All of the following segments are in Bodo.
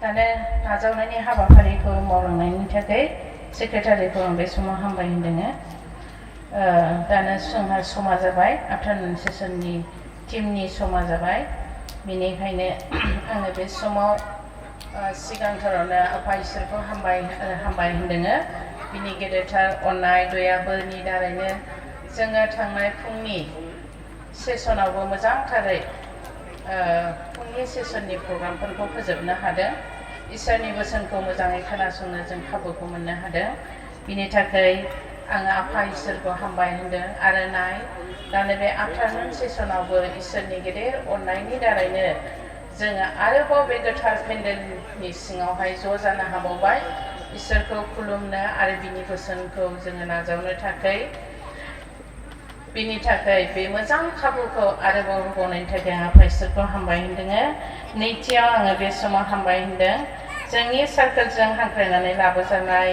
दानो नाजावनायनि हाबाफारिखौ मावलांनायनि थाखाय सेक्रेटारिखौ आं बे समाव हामबाय होनदोङो। दानो जोंहा समा जाबाय, आफ्टारनुन सेसननि टिमनि समा जाबाय। बेनिखायनो आङो बे समाव सिगांथारावनो आफा इसोरखौ हामबाय होनदोङो। बिनि गेदेरथार अननाय दया बोरनि दारैनो जोङो थांनाय फुंनि सेसनावबो मोजांथारै फुंनि सेसननि प्रग्रामफोरखौ फोजोबनो हादों। इसोरनि बोसोनखौ मोजाङै खोनासंनो जों खाबुखौ मोननो हादों। बिनि थाखाय आङो आफा इसोरखौ हामबाय होनदों। आरो दानो बे आफ्टारनुन सेसनावबो इसोरनि गेदेर अननायनि दारैनो जोङो आरोबाव बे गोथार पेन्डेलनि सिङावहाय ज' जानो हाबावबाय, इसोरखौ खुलुमनो आरो बिनि बोसोनखौ जोङो नाजावनो थाखाय। बिनि थाखाय बे मोजां खाबुखौ आरोबाव होबावनायनि थाखाय आं आफा इसोरखौ हामबाय होनदोङो। नैथियाव आङो बे समाव हामबाय होनदों जोंनि सार्कोलजों हांख्रायनानै लाबोजानाय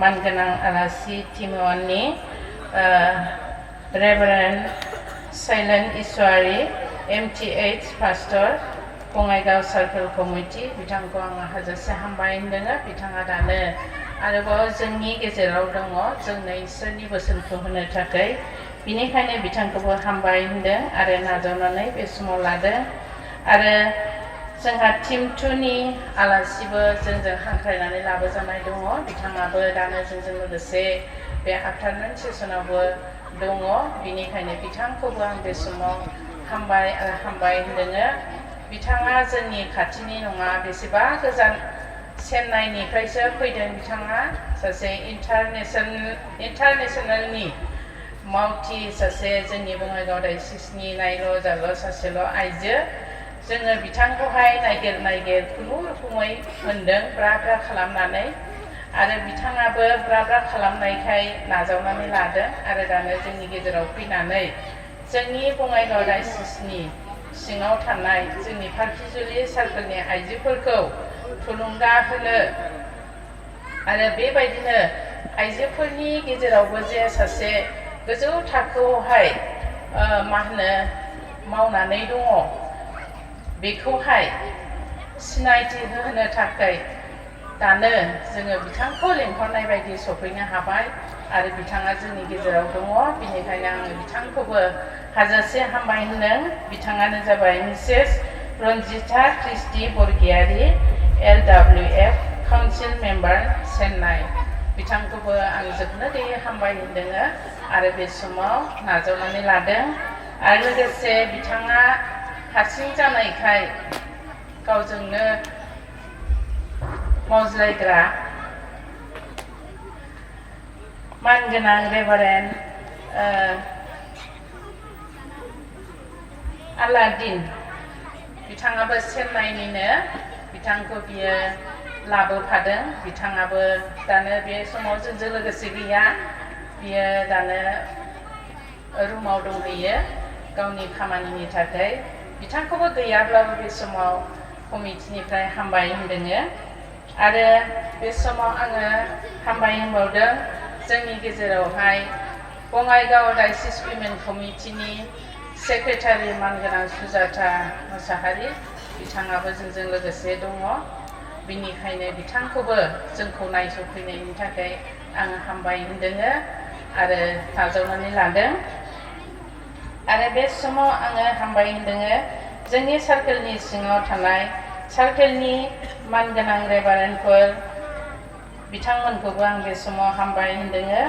मानगोनां आलासि टिमवाननि reverend Silent Iswari MTH pastor Bongaigaon circle committee, बिथांखौ आङो हाजासे हामबाय होनदोङो। बिथाङा दानो आरोबाव जोंनि गेजेराव दङ जोंनो इसोरनि बोसोनखौ होनो थाखाय। बिनिखायनो बिथांखौबो हामबाय होनदों आरो नाजावनानै बे समाव लादों। आरो जोंहा टिम 2 नि आलासिबो जोंजों हांख्रायनानै लाबोजानाय दङ। बिथाङाबो दानो जोंजों लोगोसे बे आफ्टारनुन सेसनावबो दङ। बिनिखायनो बिथांखौबो आं बे समाव हामबाय होनदोङो। बिथाङा जोंनि खाथिनि नङा, बेसेबा गोजान चेन्नाइनिफ्रायसो फैदों। बिथाङा सासे इन्टारनेसनेलनि मावथि, सासे जोंनि बङाइगाव डायसिसनि नायल' जाल' सासेल' आइजो। जोङो बिथांखौहाय नागिर खुनुरुखुमै मोनदों, ब्रा खालामनानै। आरो बिथाङाबो ब्रा खालामनायखाय नाजावनानै लादों आरो दानो जोंनि गेजेराव फैनानै जोंनि बङाइगाव डायसिसनि सिङाव थानाय जोंनि फारखिजुलि सार्कोलनि आइजोफोरखौ थुलुंगा होनो आरो बेबायदिनो आइजोफोरनि गेजेरावबो जे सासे गोजौ थाखोआवहाय मावनानै दङ, बेखौहाय सिनायथि होनो थाखाय दानो जोङो बिथांखौ लेंहरनाय बायदि सफैनो हाबाय आरो बिथाङा जोंनि गेजेराव दङ। बिनिखायनो आङो बिथांखौबो हाजासे हामबाय होनदों। बिथाङानो जाबाय मिसेस रन्जिता क्रिस्टि बरगयारि, LWF काउन्सिल मेम्बार चेन्नाइ। बिथांखौबो आं जोबनो गैयै हामबाय होनदोङो आरो बे समाव नाजावनानै लादों। आरो लोगोसे बिथाङा हारसिं जानायखाय गावजोंनो मावज्लायग्रा मानगोनां रेभारेन्ड आलादिन, बिथाङाबो चेन्नाइनिनो, बिथांखौ बियो लाबोफादों। बिथाङाबो दानो बे समाव जोंजों लोगोसे गैया, बियो दानो रुमाव दंहैयो गावनि खामानिनि थाखाय। बिथांखौबो गैयाब्लाबो बे समाव कमिटिनिफ्राय हामबाय होनदोङो। आरो बे समाव आङो हामबाय होनबावदों जोंनि गेजेरावहाय बङाइगाव डायसिस उइमेन कमिटिनि सेक्रेटारि मानगोनां सुजाता मोसाहारि, बिथाङाबो जोंजों लोगोसे दङ। बिनिखायनो बिथांखौबो जोंखौ नायस'फैनायनि थाखाय आङो हामबाय होनदोङो आरो नाजावनानै लादों। आरो बे समाव आङो हामबाय होनदोङो जोंनि सार्कोलनि सिङाव थानाय सार्कोलनि मानगोनां रेभारेन्डफोर, बिथांमोनखौबो आं बे समाव हामबाय होनदोङो।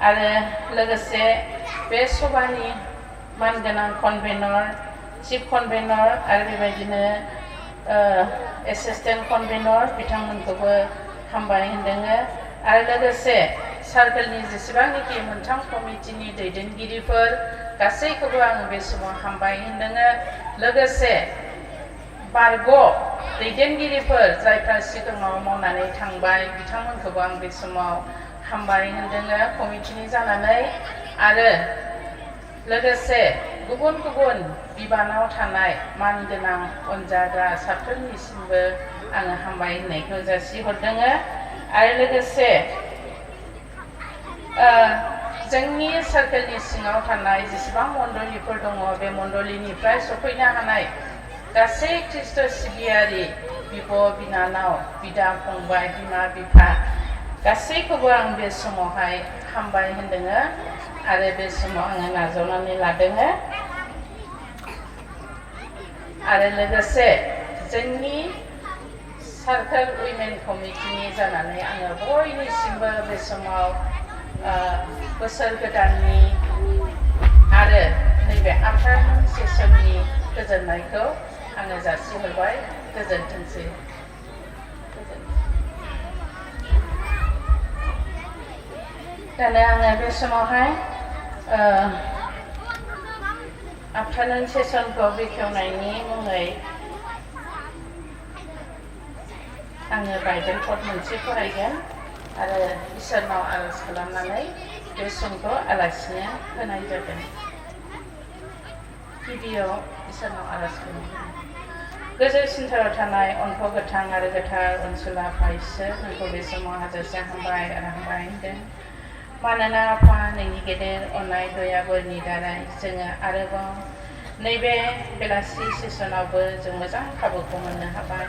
आरो लोगोसे बे सभानि मानगोनां कनभेनर, चिफ कनभेनर आरो बेबायदिनो एसिस्टेन्ट कनभेनर, बिथांमोनखौबो हामबाय होनदोङो। आरो लोगोसे सार्कोलनि जेसेबांनाखि मोनथाम कमिटिनि दैदेनगिरिफोर, गासैखौबो आङो बे समाव हामबाय होनदोङो। लोगोसे बारग' दैदेनगिरिफोर जायफ्रा सिगाङाव मावनानै थांबाय, बिथांमोनखौबो आं बे समाव हामबाय होनदोङो कमिटिनि जानानै। आरो लोगोसे गुबुन बिबानाव थानाय मानगोनां अनजाग्रा साफ्रोमनिसिमबो आङो हामबाय होननायखौ जासिहरदोङो। आरो लोगोसे जोंनि सार्कोलनि सिङाव थानाय जेसेबां मण्डलिफोर दङ, बे मण्डलिनिफ्राय सफैनो हानाय गासै ख्रिस्ट' सिबियारि बिब' बिनानाव बिदा फंबाय बिमा बिफा गासैखौबो आं बे समावहाय हामबाय होनदोङो आरो बे समाव आङो नाजावनानै लादोङो आरो लोगोसे जोंनि सार्कोल उइमेन कमिटिनि जानानै आङो बयनिसिमबो बे समाव बोसोर गोदाननि आरो नैबे आफ्टारनुन सेसननि गोजोननायखौ आङो जासिहरबाय गोजोनथोंसै दानो आङो बे समावहाय आफ्टारनुन सेसनखौ बेखेवनायनि मुङै आङो बाइबेल पद मोनसे फरायगोन आरो इसोरनाव आरज खालामनानै बे समखौ आलासिनो होनाय जागोन गिबियाव इसोरनाव आरज खालामगोन गोजौसिनथाराव थानाय अन्थाव गोथां आरो गोथार ओनसोला फायसो नोंखौ बे समाव हाजासे हामबाय आरो हामबाय होनदों मानोना आफा नोंनि गेदेर अननाय दया बोरनि दारै जोङो आरोबाव नैबे बेलासि सेसनावबो जों मोजां खाबुखौ मोननो हाबाय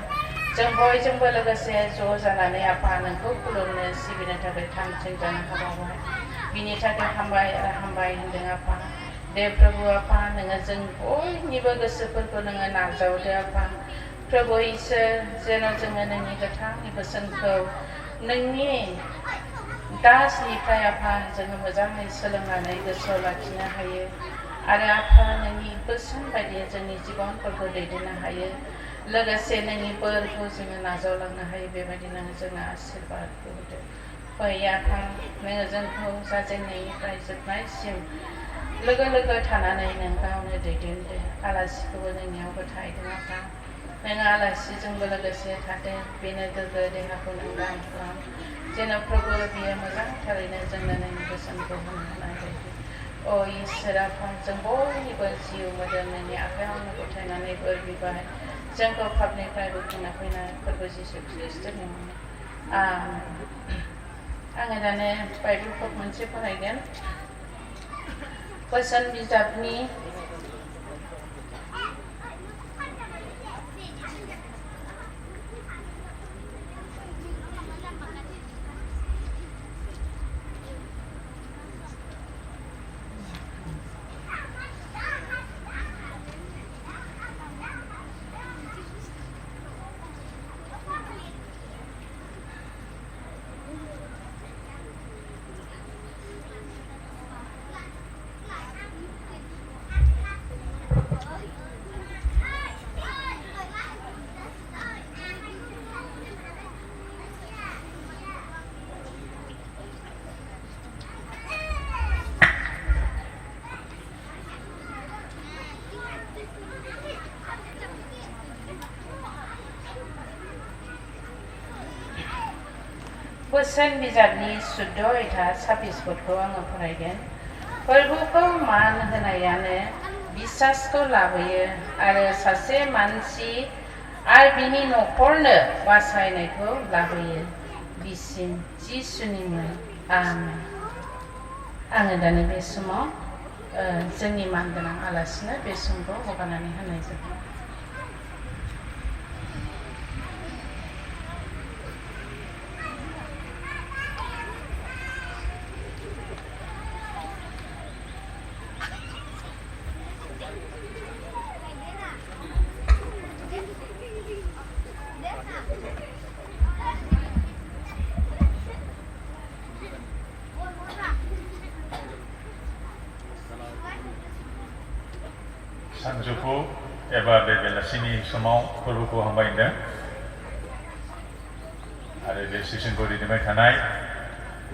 जों बयजोंबो लोगोसे ज' जानानै आफा नोंखौ खुलुमनो सिबिनो थाखाय थामथिं जानो हाबावबाय बिनि थाखाय हामबाय आरो हामबाय होनदों आफा दे प्रभु आफा नोङो जों बयनिबो गोसोफोरखौ नोङो नाजावदो आफा प्रभु इसोर जेन' जोङो नोंनि गोथांनि बोसोनखौ नोंनि दासनिफ्राय आफा जोङो मोजाङै सोलोंनानै गोसोआव लाखिनो हायो आरो आफा नोंनि बोसोन बायदि जोंनि जिबनफोरखौ दैदेननो हायो लोगोसे नोंनि बोरखौ जोङो नाजावलांनो हायो बेबायदिनो जोङो आशीर्बादखौ होदो फै आफा नोङो जोंखौ जाजेननायनिफ्राय जोबनायसिम लोगो लोगो थानानै नों गावनो दैदेनदो आलासिखौबो नोंनियाव गथायदों आफा नोङो आलासिजोंबो लोगोसे थादो बेनो गोग्गो देहाखौ नों दान खालाम जेन' प्रभु बियो मोजांथारैनो जोंनो नोंनि बोसोनखौ होनो हानाय बायदि अ इसोर आफा जों बयनिबो जिउ मोदोम नोंनि आखायावनो गथायनानै बोर बिबाय जोंखौ पापनिफ्राय बोखांना फैनाय फोरबो जिसु ख्रिस्ट'नि मुङै आङो दानो बाइबेल पद मोनसे फरायगोन बोसोन बिजाबनि बोसोन बिजाबनि 14-26 पदखौ आङो फरायगोन फोरबुखौ मान होनायानो बिसासखौ लाबोयो आरो सासे मानसि आरो बिनि न'खरनो बासायनायखौ लाबोयो बिसिम जिसुनि मुं आमेन आङो दानि बे समाव जोंनि मानगोनां आलासिनो बे समखौ हगारनानै होनाय जाबाय सानजौफु एबा बे बेलासिनि समाव फोरबोखौ हामबाय होनदों आरो बे सेसनखौ दैदेनबाय थानाय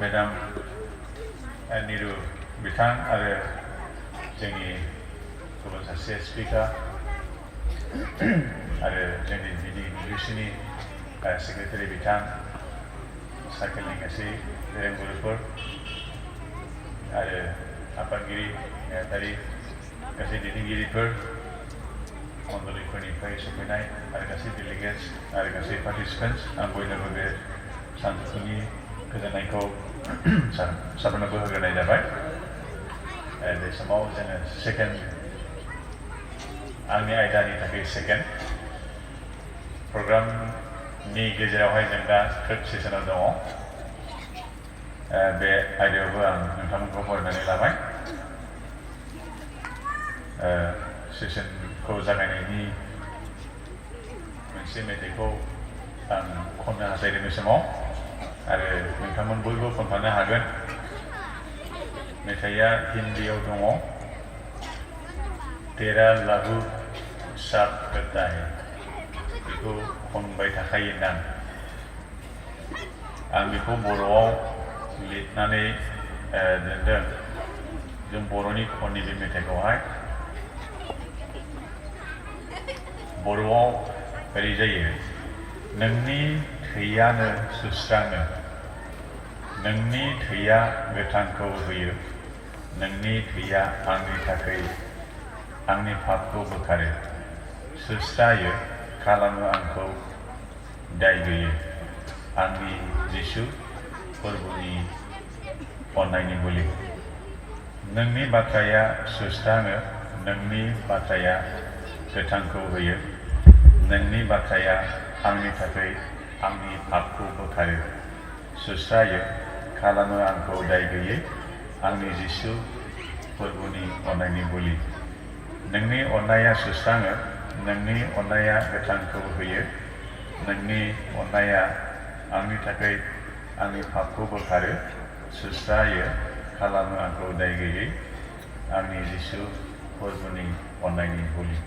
मेडाम निरु बिथां आरो जोंनि गुबुन सासे स्पिकार आरो जोंनि बिडिसिनि सेक्रेटारि बिथां सार्केलनि गासै दैदेनगिरिफोर आरो आफादगिरि नेहाथारि गासै दैदेनगिरिफोर मण्डलिफोरनिफ्राय सफैनाय आरो गासै डेलिगेट्स आरो गासै पार्टिसिपेन्ट्स आं बयनोबो बे सानजौफुनि गोजोननायखौ साफ्रोमनोबो होग्रोनाय जाबाय बे समाव जोङो सेकेन्ड आंनि आयदानि थाखाय सेकेन्ड प्रग्रामनि गेजेरावहाय जों दा थ्रार्ड सेसनाव दङ बे आयदायावबो आं नोंथांमोनखौ बरायनानै लाबाय सेसनखौ जागायनायनि मोनसे मेथाइखौ आं खननो हास्थायदों बे समाव आरो नोंथांमोन बयबो खनफानो हागोन मेथाइया हिन्दीयाव दङ तेरा लहू साफ करता है बेखौ खनबाय थाखायो ना आं बेखौ बर'आव लिरनानै दोनदों जों बर'नि खननि बे मेथाइखौहाय बर'आव ओरै जायो नोंनि थैयानो सुस्राङो नोंनि थैया गोथांखौ होयो नोंनि थैया आंनि थाखाय आंनि पापखौ बोखारो सुस्रायो खालामो आंखौ दाय गैयै आंनि जिसु फोरबोनि अननायनि बोलि नोंनि बाथ्राया सुस्राङो नोंनि बाथ्राया गोथांखौ होयो नोंनि बाथ्राया आंनि थाखाय आंनि पापखौ बोखारो सुस्रायो खालामो आंखौ दाय गैयै आंनि जिसु फोरबोनि अननायनि बोलि नोंनि अननाया सुस्राङो नोंनि अननाया गोथांखौ होयो नोंनि अननाया आंनि थाखाय आंनि पापखौ बोखारो सुस्रायो खालामो आंखौ दाय गैयै आंनि जिसु फोरबोनि अननायनि बोलि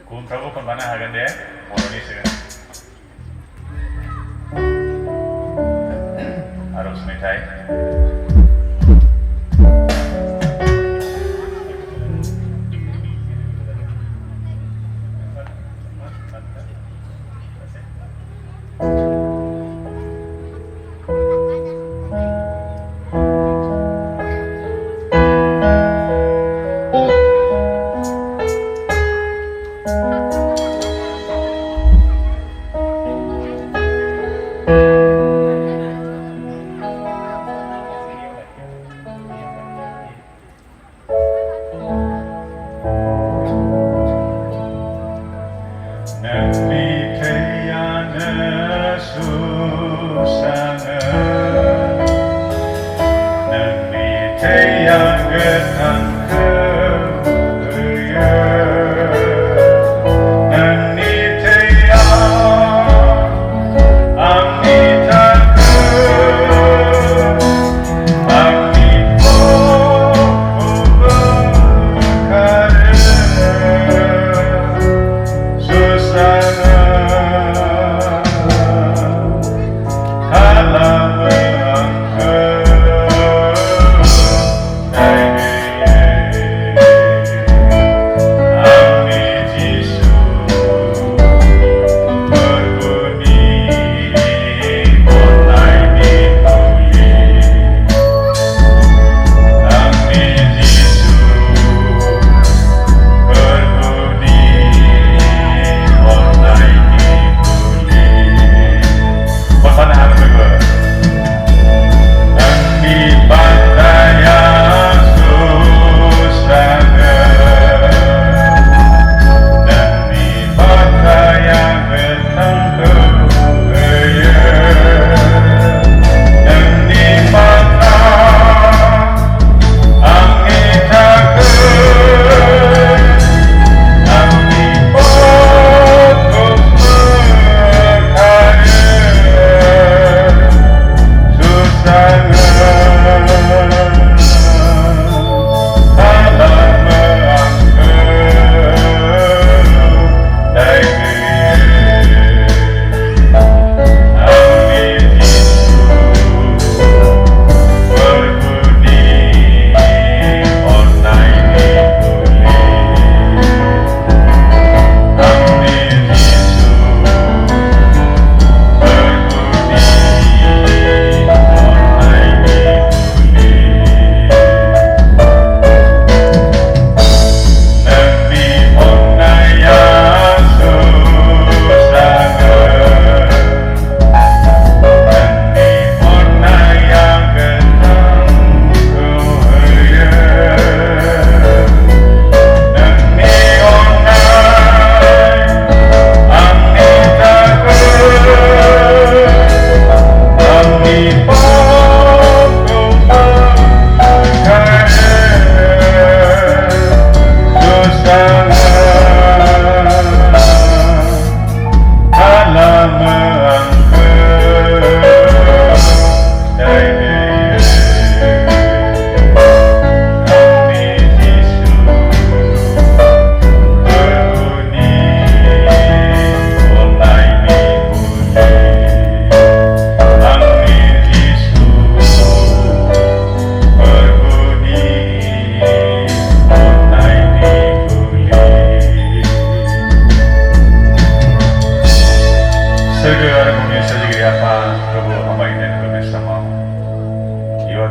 गुबुनफ्राबो खनफानो हागोन दे बर'नि सिगां आरज मेथाइ Amen.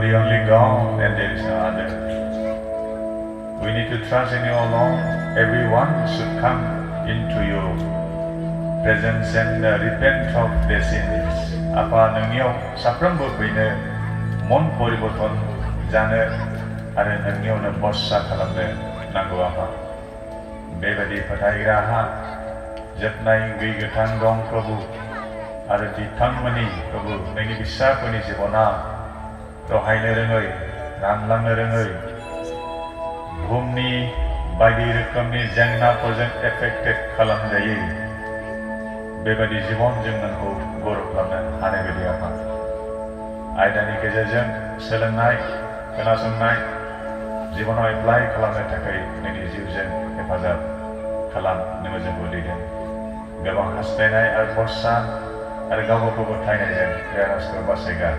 the only God and there is no other. We need to trust in you alone. Everyone should come into your presence and repent of their sins. Apa नोंनियाव साफ्रोमबो फैनो मन परिबर्तन जानो आरो नोंनियावनो बर्सा खालामनो नांगौ आफा बेबायदि फोथायग्राहा जोबनाय गैयै गोथां दं प्रभु आरो बिथांमोननि प्रभु नोंनि बिसाफोरनि जिबना दहायनो रोङै रानलांनो रोङै बुहुमनि बायदि रोखोमनि जेंनाफोरजों एफेक्टेड खालामजायो बेबायदि जिबन जों नोंखौ गर' खालामनो हानाय बायदि आफा आयदानि गेजेरजों सोलोंनाय खोनासंनाय जिबनाव एप्लाइ खालामनो थाखाय नोंनि जिउजों हेफाजाब खालाम नोङो जोंखौ दैदेन गोबां हास्थायनाय आरो भरसा आरो गाव गावखौ फोथायनायजों बे आर'जखौ बासायगा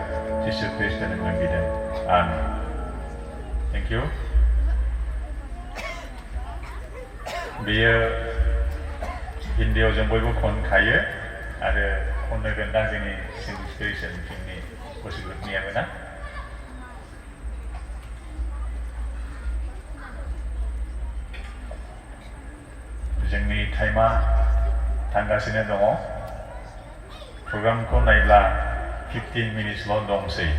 जिसु ख्रिस्ट'नि मुङै बिदों आमीन थेंक इउ बेयो हिन्दीआव जों बयबो खनखायो आरो खननो गोनां जोंनि सिंस्पिरेसन टीमनि गथ'फोरनियाबो ना जोंनि टाइमा थांगासिनो दङ प्रग्रामखौ नायब्ला 15 मिनिटसल' दंसै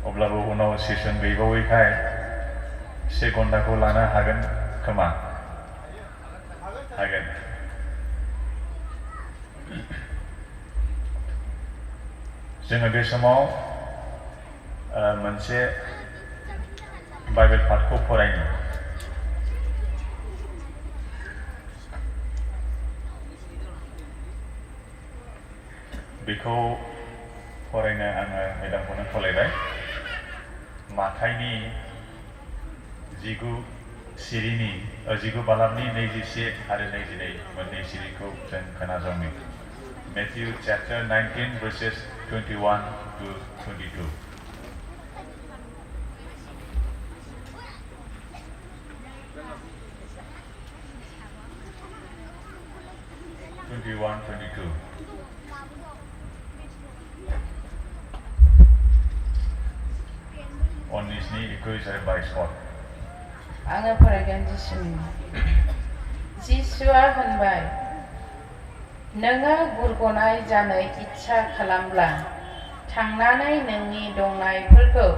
अब्लाबो उनाव सेसन गैबावैखाय 1 घन्टाखौ लानो हागोन खोमा हागोन जोङो बे समाव मोनसे बाइबेल पाठखौ फरायनो बेखौ फरायनो आङो मेदामखौनो खावलायबाय माथाइनि 19 बालाबनि 21 आरो 22 मोननै सिरिखौ जों खोनासंनि Matthew chapter 19 verses 21 to 22 21-22 19 21 आरो 22 आङो फरायगोन जिसुआ होनबाय नोङो गुरग'नाय जानो इच्छा खालामब्ला थांनानै नोंनि दंनायफोरखौ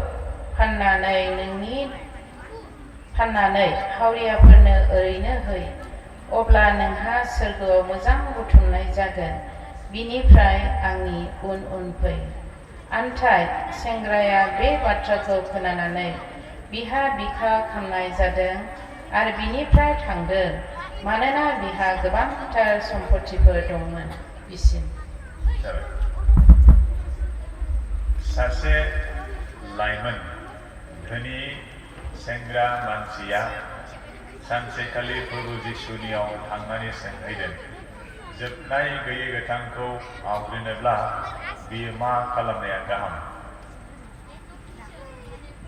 फाननानै हावरियाफोरनो ओरैनो हो अब्ला नोंहा सोरगोआव मोजां बुथुमनाय जागोन बिनिफ्राय आंनि उन उन फै आन्थाय सेंग्राया बे बाथ्राखौ खोनानानै बिहा बिखा खामनाय जादों आरो बिनिफ्राय थांदों मानोना बिहा गोबांथार सम्पथिफोर दंमोन बिसिम सासे लाइमोन धोनि सेंग्रा मानसिया सानसेखालि प्रभु जिसुनियाव थांनानै सोंहैदों जोबनाय गैयै गोथांखौ आवग्रिनोब्ला बियो मा खालामनाया गाहाम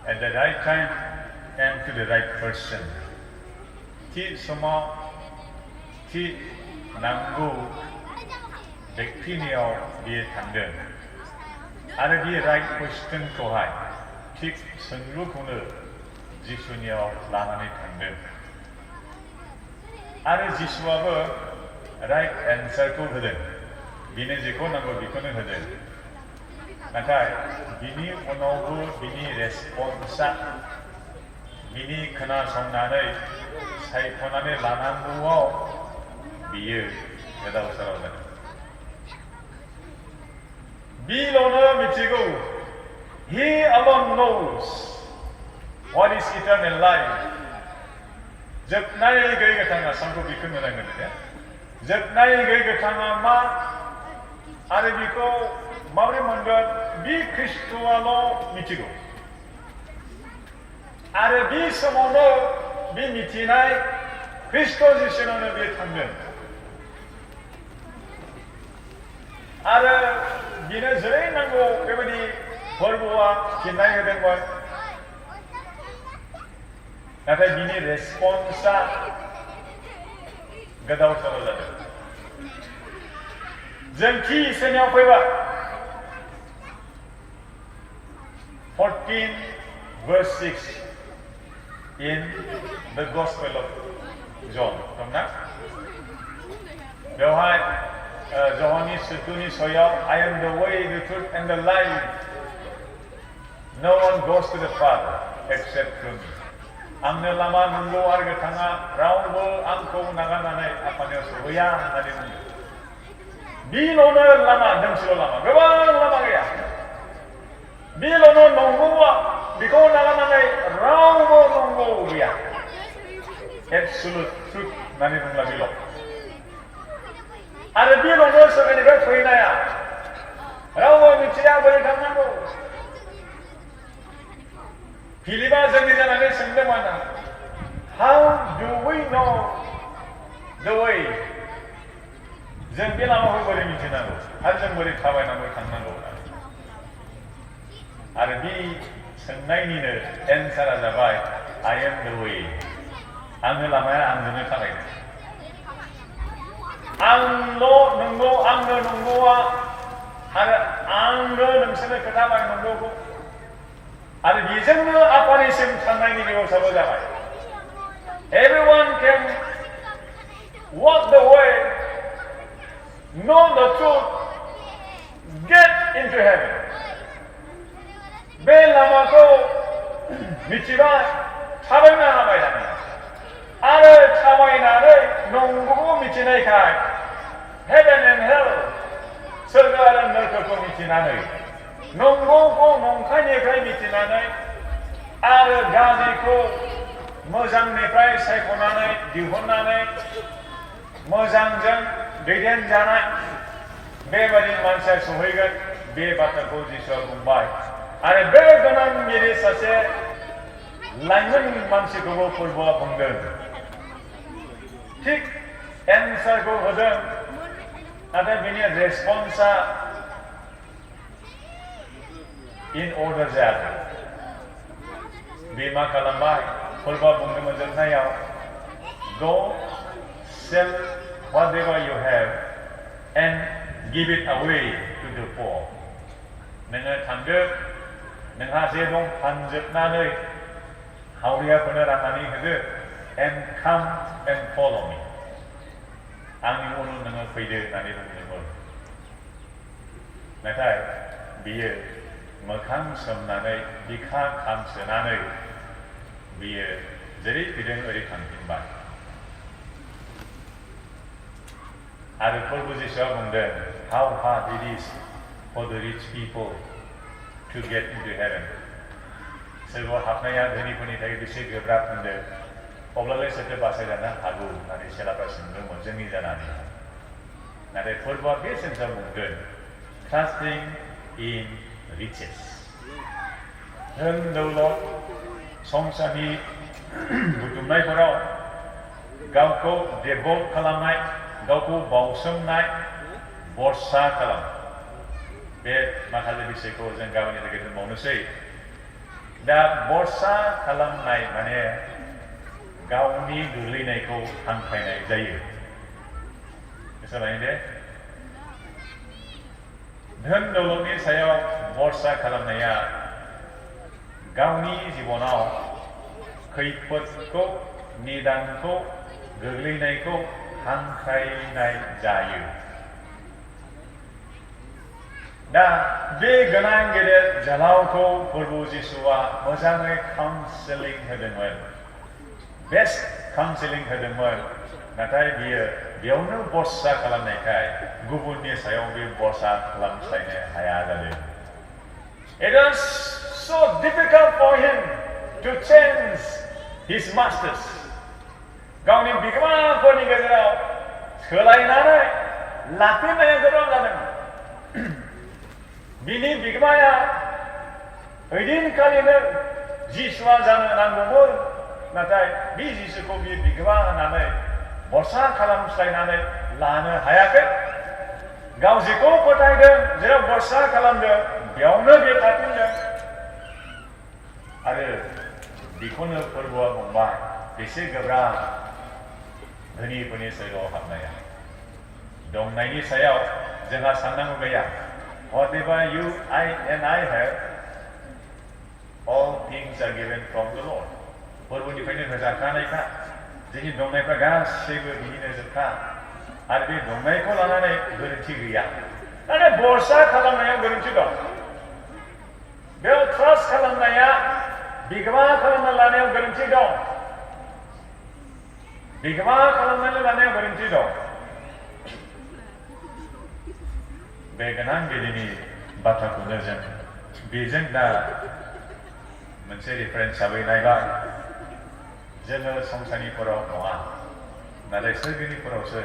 At the right time and to the right person. थि समाव थि नांगौ व्यक्तिनियाव बियो थांदों आरो बे राइट कुइसनखौहाय थिग सोंलुखौनो जिसुनियाव लानानै थांदों आरो जिसुआबो राइट एन्सारखौ होदों बिनो जेखौ नांगौ बेखौनो होदों नाथाय बिनि उनावबो बिनि रेसपन्सआ बिनि खोनासंनानै सायख'नानै लानांगौआव बियो गोदाव सोराव जादों बिल'नो मिथिगौ He alone knows what is eternal life जोबनाय गैयै गोथाङा सानखौ बेखौ नुनांगोन जोबनाय गैयै गोथाङा मा आरो बेखौ माबोरै मोनगोन बे ख्रिस्ट'आल' मिथिगौ आरो बे समावनो बे मिथिनाय ख्रिस्ट' जिसुनावनो बे थांगोन आरो बिनो जेरै नांगौ बेबायदि फोरबोआ फिननाय होदोंमोन नाथाय बिनि रेसपन्सआ गोदाव सोराव जादों जों थि इसोरनियाव फैबा 14 verse 6 in the Gospel of John. Dongna? Beवहाय ज'हननि 14नि 6आव I am the way, the truth and the life. No one goes to the Father except through me. आंनो लामा नंगौ आरो गोथाङा रावबो आंखौ नागारनानै आफानियाव सहैया होननानै बुङो। बिल'नो लामा, दोंसेल' लामा, गोबां लामा गैया। बिल'नो नंगौआ, बेखौ नागारनानै रावबो नंगौ गैया। Absolute truth होननानै बुंब्ला बेल'। आरो बिल'नो सोरनिफ्राय फैनाया रावबो मिथिया बोरै थांनांगौ। फिलिपआ जोंनि जानानै सोंदोंमोन, How do we know the way? जों बे लामाखौ बोरै मिथिनांगौ आरो जों बोरै थाबायनांगौ थांनांगौ आरो बे सोंनायनिनो एन्सारा जाबाय I am the way. आंनो लामाया आंजोंनो थाबायदों। आंल' नंगौ, आंनो नंगौआ आरो आंनो नोंसोरनो खोन्थाबाय नंगौखौ आरो बेजोंनो आफानिसिम थांनायनि बेबस्थाबो जाबाय। Everyone can walk the way, know the truth, get into heaven. बे लामाखौ मिथिबाय, थाबायनो हाबाय आरो थाबायनानै नंगौखौ मिथिनायखाय heaven and hell, सोरगो आरो नरकखौ मिथिनानै नंगौखौ नंखायनिफ्राय मिथिनानै आरो गाज्रिखौ मोजांनिफ्राय सायख'नानै दिहुननानै मोजांजों दैदेनजानाय बेबादि मानसिया सहैगोन बे बाथ्राखौ जिसुआ बुंबाय आरो बे गोनांगिरि सासे लाइमोन मानसिखौबो फोरबोआ बुंदों। थिग एन्सारखौ होदों नाथाय बेनि रेसपन्सआ इन अर्डार जायाखै। बे मा खालामबाय? फोरबोआ बुंदोंमोन जोबनायाव Go sell whatever you have and give it away to the poor. नोङो थांदो, नोंहा जे दं फानजोबनानै हावरियाफोरनो राननानै होदो and come and follow me. आंनि उनाव नोङो फैदो होननानै बुंदोंमोन। नाथाय बियो मोखां सोमनानै बिखा खामसोनानै बियो जेरै फैदों ओरै थांफिनबाय। आरो फोरबो जिसुआ बुंदों How hard it is for the rich people to get into heaven. सोरगोआव हाबनाया धोनिफोरनि थाखाय बेसे गोब्राब होनदों। अब्लालाय सोरथो बासायजानो हागौ होननानै सेलाफ्रा सोंदोंमोन जोंनि जानानै। नाथाय फोरबोआ बे सेन्सआव बुंदों Trusting in riches. धोन दौलत संसारनि बुथुमनायफोराव गावखौ डेभलप खालामनाय, गावखौ बावसोमनाय, बरसा खालाम। बे माखासे बिषयखौ जों गाबोननि थाखाय दोनबावनोसै। दा बरसा खालामनाय माने गावनि गोग्लैनायखौ हांख्रायनाय जायो। गोसोलाय दे। धोन दौलतनि सायाव बरसा खालामनाया गावनि जिबनाव खैफोदखौ, निदानखौ, गोग्लैनायखौ हांख्रायनाय जायो। दा बे गोनां गेदेर जोलावखौ प्रभु जिसुआ मोजाङै काउन्सेलिं होदोंमोन, बेस्ट काउन्सेलिं होदोंमोन। नाथाय बियो बेयावनो बरसा खालामनायखाय गुबुननि सायाव बे बरसा खालामस्लायनो हाया जादों। It was so difficult for him to change his masters. गावनि बिगोमाफोरनि गेजेराव सोलायनानै लाफिननाया गोब्राब जादोंमोन। बिनि बिगोमाया ओइदिनखालिनो जिसुआ जानो नांगौमोन, नाथाय बे जिसुखौ बे बिगोमा होननानै बरसा खालामस्लायनानै लानो हायाखै। गाव जेखौ फोथायदों, जेराव बरसा खालामदों, बेयावनो बे थाफिनदों। आरो बेखौनो फोरबोआ बुंबाय बेसे गोब्राब धोनिफोरनि सोरगोआव हाबनाया। दंनायनि सायाव जोंहा साननांगौ गैया। Whatever you and I have, All things are given from the Lord. फोरबोनिफ्रायनो होजाखानायखा जोंनि दंनायफ्रा गासैबो बिनिनो जोबखा आरो बे दंनायखौ लानानै गोरोन्थि गैया नाथाय भरसा खालामनायाव गोरोन्थि दं बेयाव ट्रास्ट खालामनाया बिगोमा खालामना लानायाव गोरोन्थि दं बिगोमा खालामनानै लानायाव गोरोन्थि दं बे गोनां गिदिरनि बाथ्राखौनो जों बेजों दा मोनसे रिफारेन्स हिसाबै नायबाय जोङो संसारनिफोराव नङा नाथाय सोरगिदिंफोरावसो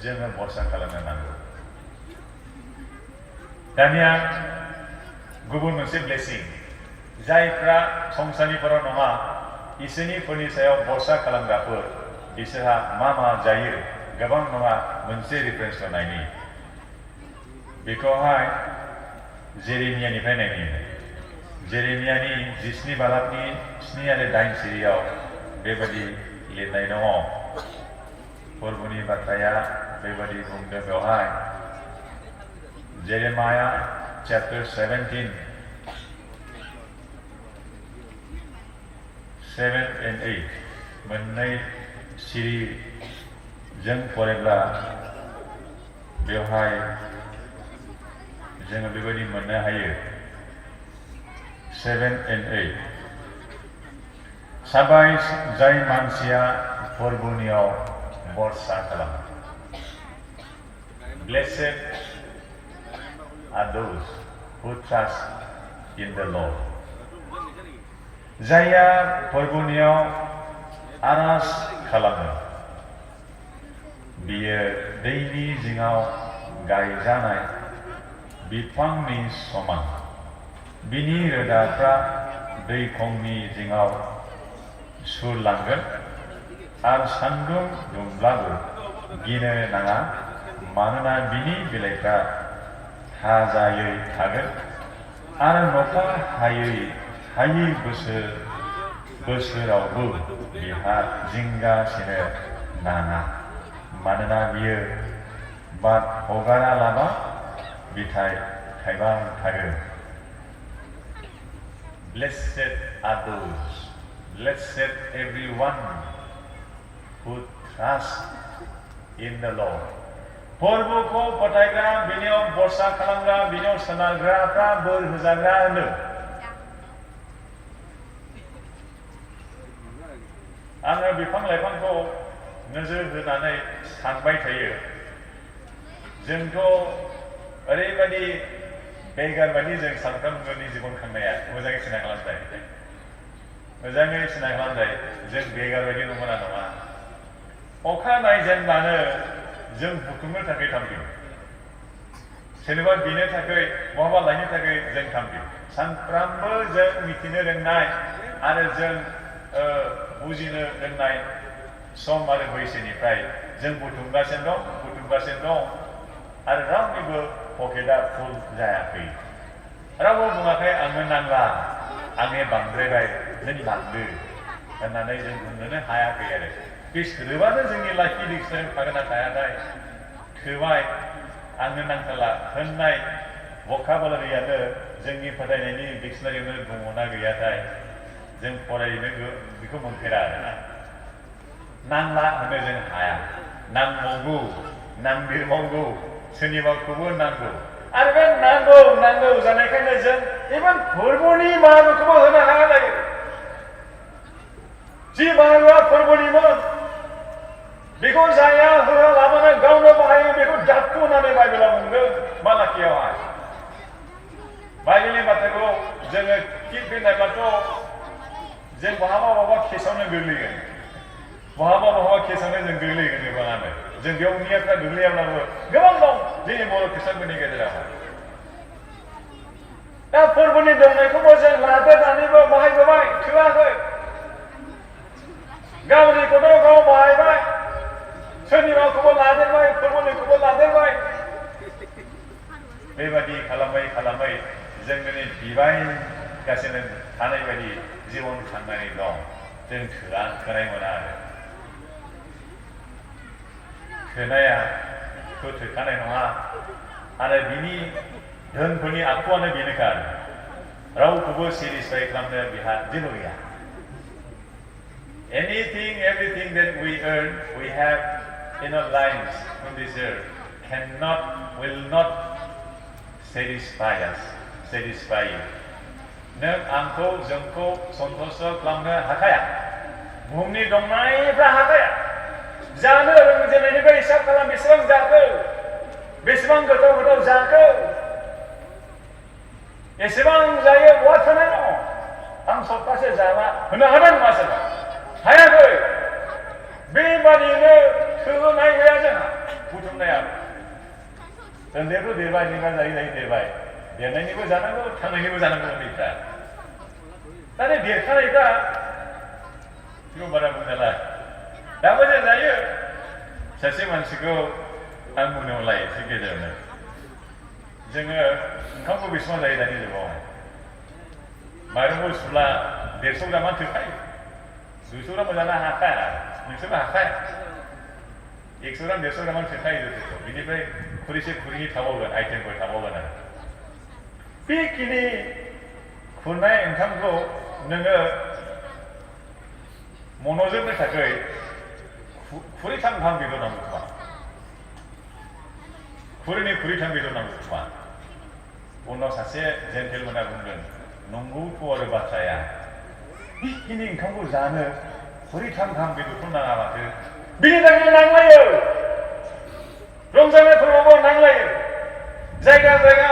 जोङो भरसा खालामनो नांगौ दानिया गुबुन मोनसे ब्लेसिं जायफ्रा संसारनिफोराव नङा इसोरनिफोरनि सायाव भरसा खालामग्राफोर बिसोरहा मा मा जायो गोबां नङा मोनसे रिफारेन्सखौ नायनि बेखौहाय जेरेमियानिफ्राय नायनि जेरेमियानि 17 बालाकनि 7 आरो 8 सिरियाव बेबादि लिरनाय दङ फोरबोनि बाथ्राया बेबादि बुंदों बेवहाय जेरेमाया chapter 17 7 and 8 मोननै सिरि जों फरायब्ला बेवहाय जोङो बेबायदि मोननो हायो 7 and 8 साबाय जाय मानसिया फोरबोनियाव भरसा खालामो Blessed are those who trust in the Lord जायहा फोरबोनियाव आरज खालामो बियो दैनि जिङाव गायजानाय बिफांनि समान बिनि रोदाफ्रा दै खंनि जिङाव सुरलांगोन आरो सान्दुं दुंब्लाबो गिनो नाङा मानोना बिनि बिलाइफ्रा थाजायै थागोन आरो अखा हायै बोसोरावबो बिहा जिंगासिनो नाङा मानोना बियो बाद हगारालाबा बिथाइ थाइबाय थागोन Blessed are those, blessed everyone who trusts in the Lord. फोरबोखौ फोथायग्रा बिनियाव भरसा खालामग्रा बिनियाव सोनारग्राफ्रा बोर होजाग्रा होनो आङो बिफां लाइफांखौ नोजोर होनानै सानबाय थायो जोंथ' ओरैबायदि बेगार बायदि जों सानफ्रोमबोनि जिबन खांनाया मोजाङै सिनाय खालामजायो जों बेगार बायदि नंगौना नङा अखा नायजेनब्लानो जों बुथुमनो थाखाय थांफिनो सोरनोबा बिनो थाखाय बहाबा लायनो थाखाय जों थांफिनो सानफ्रामबो जों मिथिनो रोंनाय आरो जों बुजिनो रोंनाय सम आरो बैसोनिफ्राय जों बुथुमगासिनो दं आरो रावनिबो पकेटआ फुल जायाखै रावबो बुङाखै आंनो नांला आंनो बांद्रायबाय नों लांदो होननानै जों बुंनोनो हायाखै आरो बे सोदोबानो जोंनि लाइफनि डिक्सनारियाव थागोन ना थायाथाय थोबाय आंनो नांथारला होननाय भकाबुलारियानो जोंनि फोथायनायनि डिक्सनारियावनो दङना गैयाथाय जों फरायनो बेखौ मोनफेरा आरोना नांला होनो जों हाया नांबावगौ नांदेरबावगौ सोरनिबाखौबो नांगौ आरो बे नांगौ जानायखायनो जों इभेन फोरबोनि बाहागोखौबो होनो हाया जायो जि बाहागोआ फोरबोनिमोन बेखौ जाया होआलाबानो गावनो बाहायो बेखौ दाखु होननानै बाइबेलाव बुंदों मालाखियावहाय बाइबेलनि बाथ्राखौ जोङो नायबाथ' जों बहाबा केसावनो गोग्लैगोन बहाबा केसावनो जों गोग्लैगोन गोबाङानो जों बेयाव नियाफ्रा गोग्लैयाब्लाबो गोबां दं जोंनि बर' खृष्टानफोरनि गेजेरावहाय दा फोरबोनि दंनायखौबो जों लादेरनानैबो बाहायबोबाय थोआखै गावनिखौथ' गाव बाहायबाय सोरनिबाखौबो लादेरबाय फोरबोनिखौबो लादेरबाय बेबादि खालामै जों दिनै बिबायगासिनो थानाय बायदि जिबन खांनानै दं जों थोनाय मोना आरो थोनायाथ' थोखानाय नङा आरो बिनि धोनफोरनि आखुआनो बेनोखा रावखौबो satisfy खालामनो बिहा जेबो गैया. Anything, everything that we earn, we have in our lives on this earth will not satisfy us, satisfy you. नों आंखौ जोंखौ सन्तुष्ट खालामनो हाखाया. बुहुमनि दंनायफ्रा हाखाया. जानो रोंजेननायनिफ्राय हिसाब खालाम बेसेबां जाखो, बेसेबां गोथाव गोथाव जाखो, एसेबां जायो बहा थोनाय दङ. आं सप्तासे जाना होनो हादों नामा सोरबा? हायाखै. बेबादिनो थोनाय गैया जोंहा बुथुमनाया. उन्दैफोर देरबाय, निगा जायै जायै देरबाय. देरनायनिबो जानांगौ, थांनायनिबो जानांगौ उन्दैफ्रा. दा देरखानायफ्रा बेखौ बारा बुंजाला. दाबो जों जायो. सासे मानसिखौ आं बुंनो लायो एसे गेजेरावनो. जोङो ओंखामखौ बेसेबां जायो दानि जुगाव? माइरंखौ सुब्ला 150 ग्रामानो थोखायो. 200 ग्राम जानो हाखाया. नोंसोरबो हाखाया. 100 ग्राम 150 ग्रामानो थोखायो जथेस्थ'. बिनिफ्राय खुरैसे खुरैनि थाबावगोन, आइटेमफोर थाबावगोन आरो. बेखिनि खुरनाय ओंखामखौ नोङो मन'जोबनो थाखाय खुरैथाम गाहाम बेदर नांगौ खोमा. खुरैथाम बेदर नांगौ खोमा. उनाव सासे जेन्टेलमेना बुंगोन, नंगौथ' आरो बाथ्राया. बेखिनि ओंखामखौ जानो खुरैथाम गाहाम बेदरखौ नाङा माथो. बिनि थाखाय नांलायो. रंजानाय फोरबोआव नांलायो. जायगा जायगा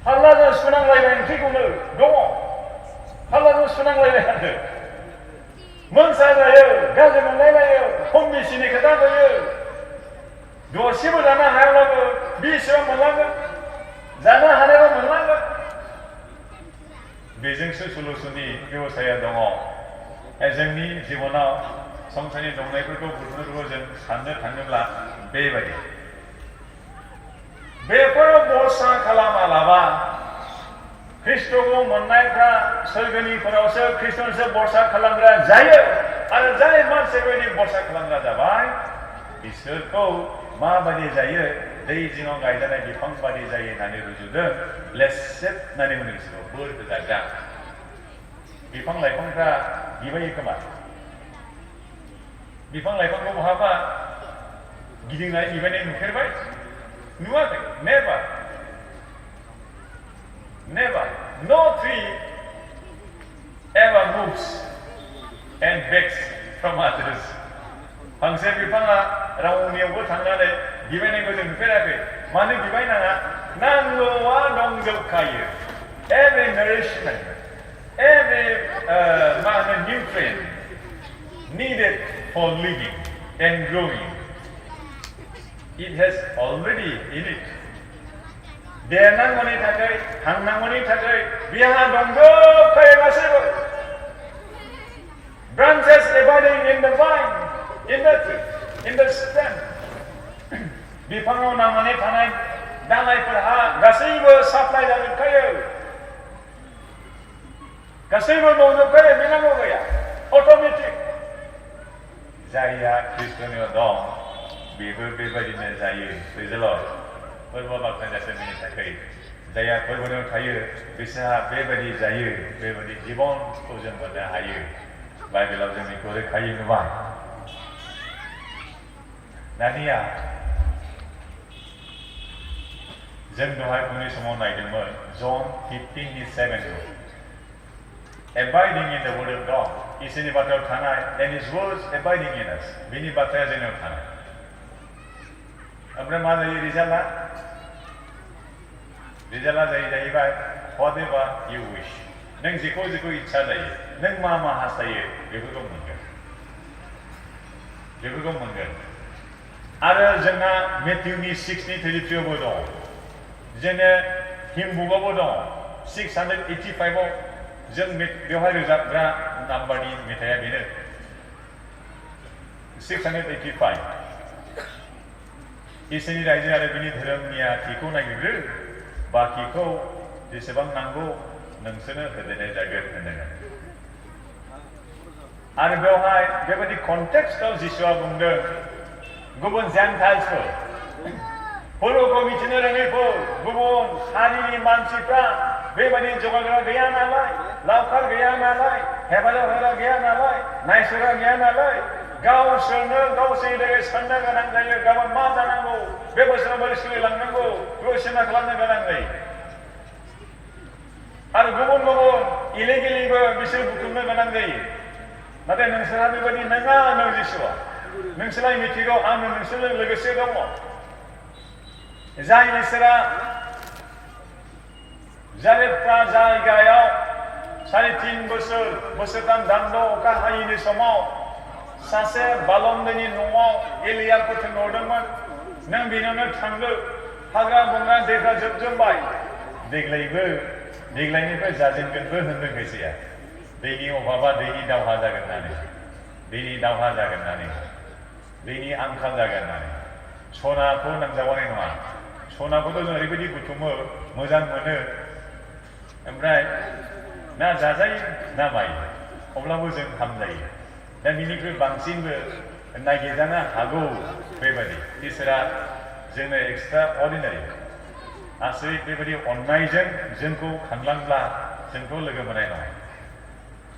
फाल्लाजों सुनांलायनाय ओंख्रिखौनो दङ. फाल्लाजों सुनांलायनाय मोनसा जायो, गाज्रि मोनलायलायो, खम बेसेनि खोथा फैयो. दरसेबो जानो हायाब्लाबो बेसेबां मोनलांगोन, जानो हानायाव मोनलांगोन. बेजोंसो सलुसननि बेबस्थाया दङ. जोंनि जिबनाव संसारनि दंनायफोरखौ बुथुमनायफोरखौ जों साननो थाङोब्ला बेबायदि. बेफोर भरसा खालामालाबा ख्रिस्ट'खौ मोननायफ्रा सोरगोनिफोरावसो ख्रिस्ट'निसो भरसा खालामग्रा जायो. आरो जाय मानसिया बेबायदि भरसा खालामग्रा जाबाय, बिसोरखौ माबायदि जायो? दै जिङाव गायजानाय बिफां बादि जायो होननानै रुजुदों. लेसेब होननानै बुङो बिसोरखौ, बोर होजाग्रा. बिफां लाइफांफ्रा बिबायो खोमा. बिफां लाइफांखौ बहाबा गिदिंनाय बिबायनाय नुफेरबाय? नुवाखै. Never. No tree ever moves and begs from others. फांसे बिफाङा रावनियावबो थांनानै बिबायनायखौ जों नुफेराखै. मानो बिबायनाङा? नांगौआ दंजोबखायो. Every nourishment, every nutrient needed for living and growing, it has already in it. देरनांगौनि थाखाय, थांनांगौनि थाखाय बिहा दंजोबखायो गासैबो. Branches abiding in the vine, in the tree, in the stem. बिफाङाव नांनानै थानाय दालाइफोरहा गासैबो साप्लाइ जाजोबखायो. गासैबो दंजोबखायो, बेनांगौ गैया. अट'मेटिक. जायहा ख्रिस्ट'नियाव दं, बेबो बेबायदिनो जायो. रिजल्ट फोरबो बाख्नाय जाथों बेनि थाखाय. जायहा फोरबोनियाव थायो, बिसोरहा बेबायदि जायो. बेबायदि जिबनखौ जों मोननो हायो. बाइबेलाव जों बेखौ रोखायै नुबाय. दानिया जों दहाय फुंनि समाव नायदोंमोन जन 15:7. Abiding in the word of God. इसोरनि बाथ्रायाव थानाय, and his words abiding in us. बिनि बाथ्राया जोंनाव थानाय. ओमफ्राय मा जायो रिजाल्टआ? रिजाल्टआ जाहैबाय whatever you wish. नों जेखौ इच्छा जायो, नों मा हास्थायो बेफोरखौ मोनगोन. आरो जोंना मेथ्युनि 6:33आवबो दं. जोंनो हिम बुकआवबो दं. 685आव जों बेवहाय रोजाबग्रा नाम्बारनि मेथाइया बेनो 685. इसोरनि रायजो आरो बिनि धोरोमनिया थिखौ नागिरो, बाखिखौ जेसेबां नांगौ नोंसोरनो होदेरनाय जागोन होनदों. आरो बेवहाय बेबायदि कन्टेक्सटआव जिसुआ बुंदों गुबुन जेन्टाइल्सफोर, फोरबोखौ मिथिनो रोङैफोर, गुबुन हारिनि मानसिफ्रा बेबायदि जगायग्रा गैया नालाय, लावखार गैया नालाय, हेफाजाब होग्रा गैया नालाय, नायसोग्रा गैया नालाय, गावसोरनो गावसोरनि थाखाय साननो गोनां जायो। गाबोन मा जानांगौ, बे बोसोराव बोरै सोलिलांनांगौ, बेखौ सिन्था खालामनो गोनां जायो। आरो गुबुन गुबुन इलिगेलिबो बिसोर बुथुमनो गोनां जायो। नाथाय नोंसोरहा बेबायदि नङा नों जिसुआ। नोंसोरलाय मिथिगौ आंनो नोंसोरजों लोगोसे दङ। जाय इसोरा जारेफ्रा जायगायाव 3.5 बोसोरथाम दान्द अखा हायैनि समाव सासे बालमदैनि न'आव एलियाखौ थिनहरदोंमोन, नों बिनावनो थांदो, हाग्रा बंग्रा दैफ्रा जोबजोबबाय, देग्लायनिफ्राय जाजेनगोनबो होनदों खायसेया। दैनि अभाबा दैनि दावहा जागोन होननानै, दैनि दावहा जागोन होननानै, दैनि आंखाल जागोन होननानै। सनाखौ नांजाबानाय नङा। सनाखौथ' जों ओरैबायदि बुथुमो, मोजां मोनो, ओमफ्राय ना जाजायो ना मायो, अब्लाबो जों हामजायो। दा बिनिख्रुइ बांसिनबो नागिरजानो हागौ। बेबायदि इसोरा जोंनो एक्सट्रा अर्डिनारि आसरित बेबायदि अननायजों जोंखौ खांलांब्ला जोंखौ लोगो मोननाय नङा।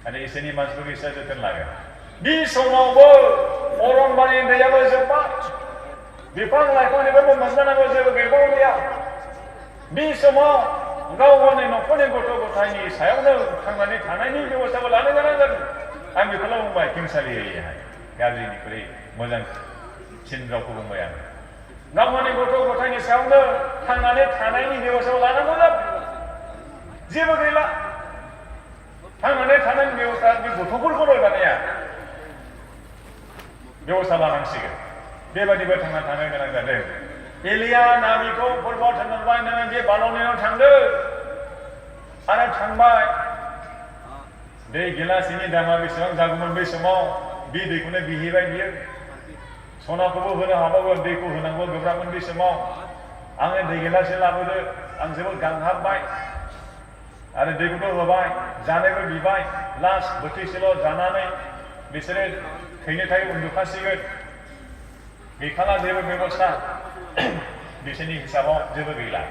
आरो इसोरनि मानसिफोरखौ इसोरा जोथोन लागोन। बे समावबो अरनबारिनि दैयाबो जोब्बाय, बिफां लाइफांनिफ्रायबो मोनजानांगौ जेबो गैबावलिया। बे समाव गाव गावनि न'खरनि गथ' गथायनि सायावनो थांनानै थानायनि बेबस्थाखौ लानो गोनां जादों। आं बेखौल' बुंबाय खेंसालियैहाय, गाज्रिनिख्रुइ मोजांसिन रावखौ बुंबाय आं। गाव गावनि गथ' गथायनि सायावनो थांनानै थानायनि बेबस्थाखौ लानांगौ जादों। जेबो गैला। थांनानै थानायनि बेबस्था, बे गथ'फोरखौ रोगानाया बेबस्था लानांसिगोन। बेबायदिबो थांना थानो गोनां जादों। एलिया नाबिखौ फोरबोआव थिनहरबाय, नोङो बे बालमदैनाव थांदो। आरो थांबाय। दै गिलासनि दामा बेसेबां जागौमोन बै समाव, बे दैखौनो बिहैबाय बियो। सनाखौबो होनो हाबावगोन, दैखौ होनांगौ गोब्राबमोन बै समाव। आङो दै गिलाससे लाबोदो, आं जोबोद गांहाबबाय। आरो दैखौथ' होबाय, जानोबो बिबाय। लास्ट बोथिसेल' जानानै बिसोरो थैनो थाखाय उन्दुखासिगोन। गैखाला जेबो बेबस्था, बिसोरनि हिसाबाव जेबो गैला।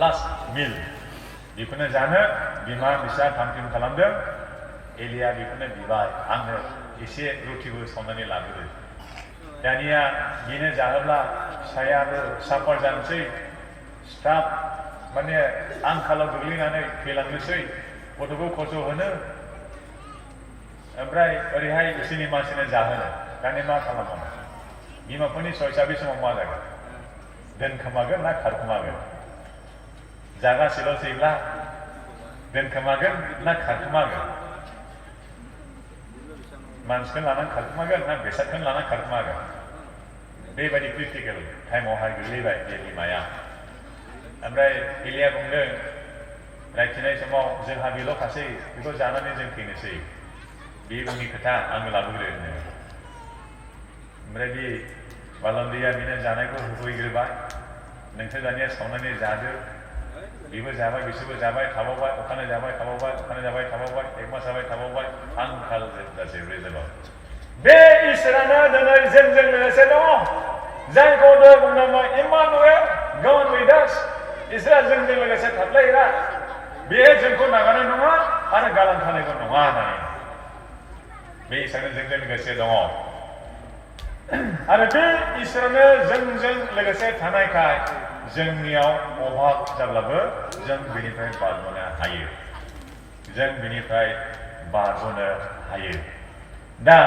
लास्ट मिल बेखौनो जानो बिमा बिसा थाम-थिम खालामदों। एलिया बेखौनो बिबाय, आंनो एसे रुटिबो सावनानै लाबोदो। दानिया बेनो जाहोब्ला फिसायाबो साफर जानोसै, स्टाफ माने आंखालाव गोग्लैनानै थैलांनोसै, गथ'खौ खस्थ' होनो, ओमफ्राय ओरैहाय बिसोरनि मानसिनो जाहोनो। दानिया मा खालामनो? बिमाफोरनि चयसा बे समाव मा जागोन? दोनखोमागोन ना खारखोमागोन? जागासेल'सैब्ला दोनखोमागोन ना खारखोमागोन? मानसिखौ लानानै खारखोमागोन ना बेसादखौ लानानै खारखोमागोन? बेबायदि क्रिटिकेल टाइमावहाय गोग्लैबाय बे बिमाया। ओमफ्राय एलिया बुंदों रायथिनाय समाव, जोंहा बेल' खासै, बेखौ जानानै जों थैनोसै। बे उननि खोथा, आंनो लाबोग्रो होनो। ओमफ्राय बे बालमदैया बेनो जानायखौ होफैग्रोबाय। नोंसोर दानिया सावनानै जादो। बेबो जाबाय, बिसोरबो जाबाय, थाबावबाय, अखानायै जाबाय, थाबावबाय, अखानायै जाबाय, थाबावबाय, एक मास जाबाय, थाबावबाय, आंखाल जोबजासे रिजल्टआव। बे इसोरानो दिनै जोंजों लोगोसे दङ। जायखौ दहाय बुंदोंमोन, इम्मानुएल, गड विथ आस, इसोरा जोंजों लोगोसे थाफ्लायग्रा। बेयो जोंखौ नागारनाय नङा आरो गालांखानायबो नङा होननानै। बे इसोरानो जोंजों लोगोसे दङ। आरो बे इसोरानो जोंजों लोगोसे थानायखाय जोंनियाव अभाब जाब्लाबो जों बेनिफ्राय बारग'नो हायो। जों बेनिफ्राय बारग'नो हायो। दा